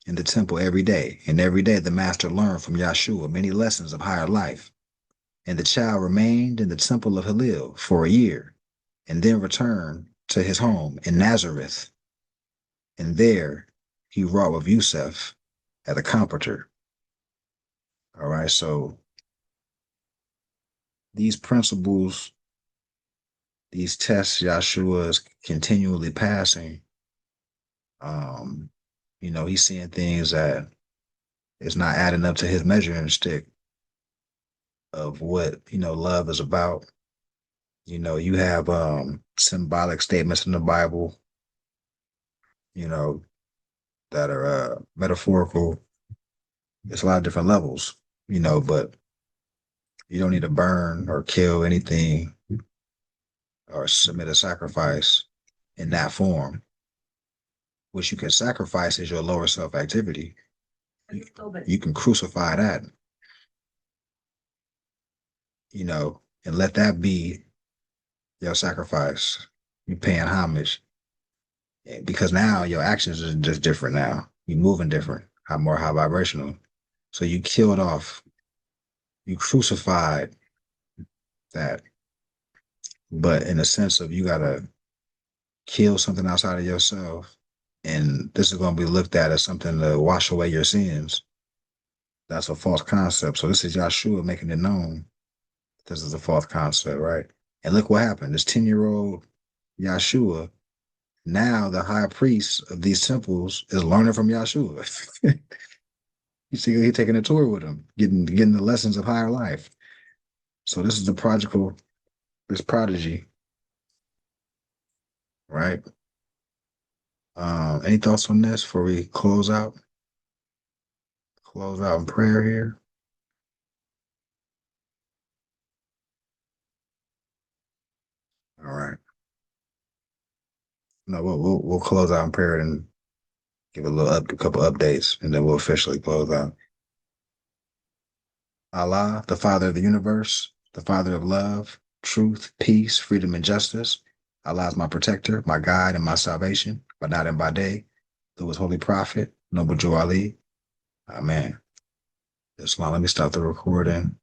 in the temple every day. And every day the master learned from Yahshua many lessons of higher life. And the child remained in the temple of Hillel for a year, and then returned to his home in Nazareth. And there he wrought with Yusuf as a comforter. All right, so these principles, these tests Yahshua is continually passing, he's seeing things that is not adding up to his measuring stick of what, love is about. You have symbolic statements in the Bible, that are metaphorical. It's a lot of different levels, but you don't need to burn or kill anything or submit a sacrifice in that form. What you can sacrifice is your lower self activity. You can crucify that, and let that be your sacrifice. You're paying homage. Because now your actions are just different now. You're moving different, more high vibrational. So you killed off, you crucified that. But in a sense of you gotta kill something outside of yourself, and this is gonna be looked at as something to wash away your sins. That's a false concept. So this is Yahshua making it known this is a false concept, right? And look what happened. This 10-year-old Yahshua, now the high priest of these temples, is learning from Yahshua. You see, he's taking a tour with him, getting the lessons of higher life. So this is this prodigy, right? Any thoughts on this before we close out? Close out in prayer here. All right. No, we'll close out in prayer and give a couple updates, and then we'll officially close out. Allah, the Father of the universe, the Father of love, truth, peace, freedom, and justice. Allah is my protector, my guide, and my salvation, by night and by day, through his holy prophet, Noble Joe Ali. Amen. Islam, let me stop the recording.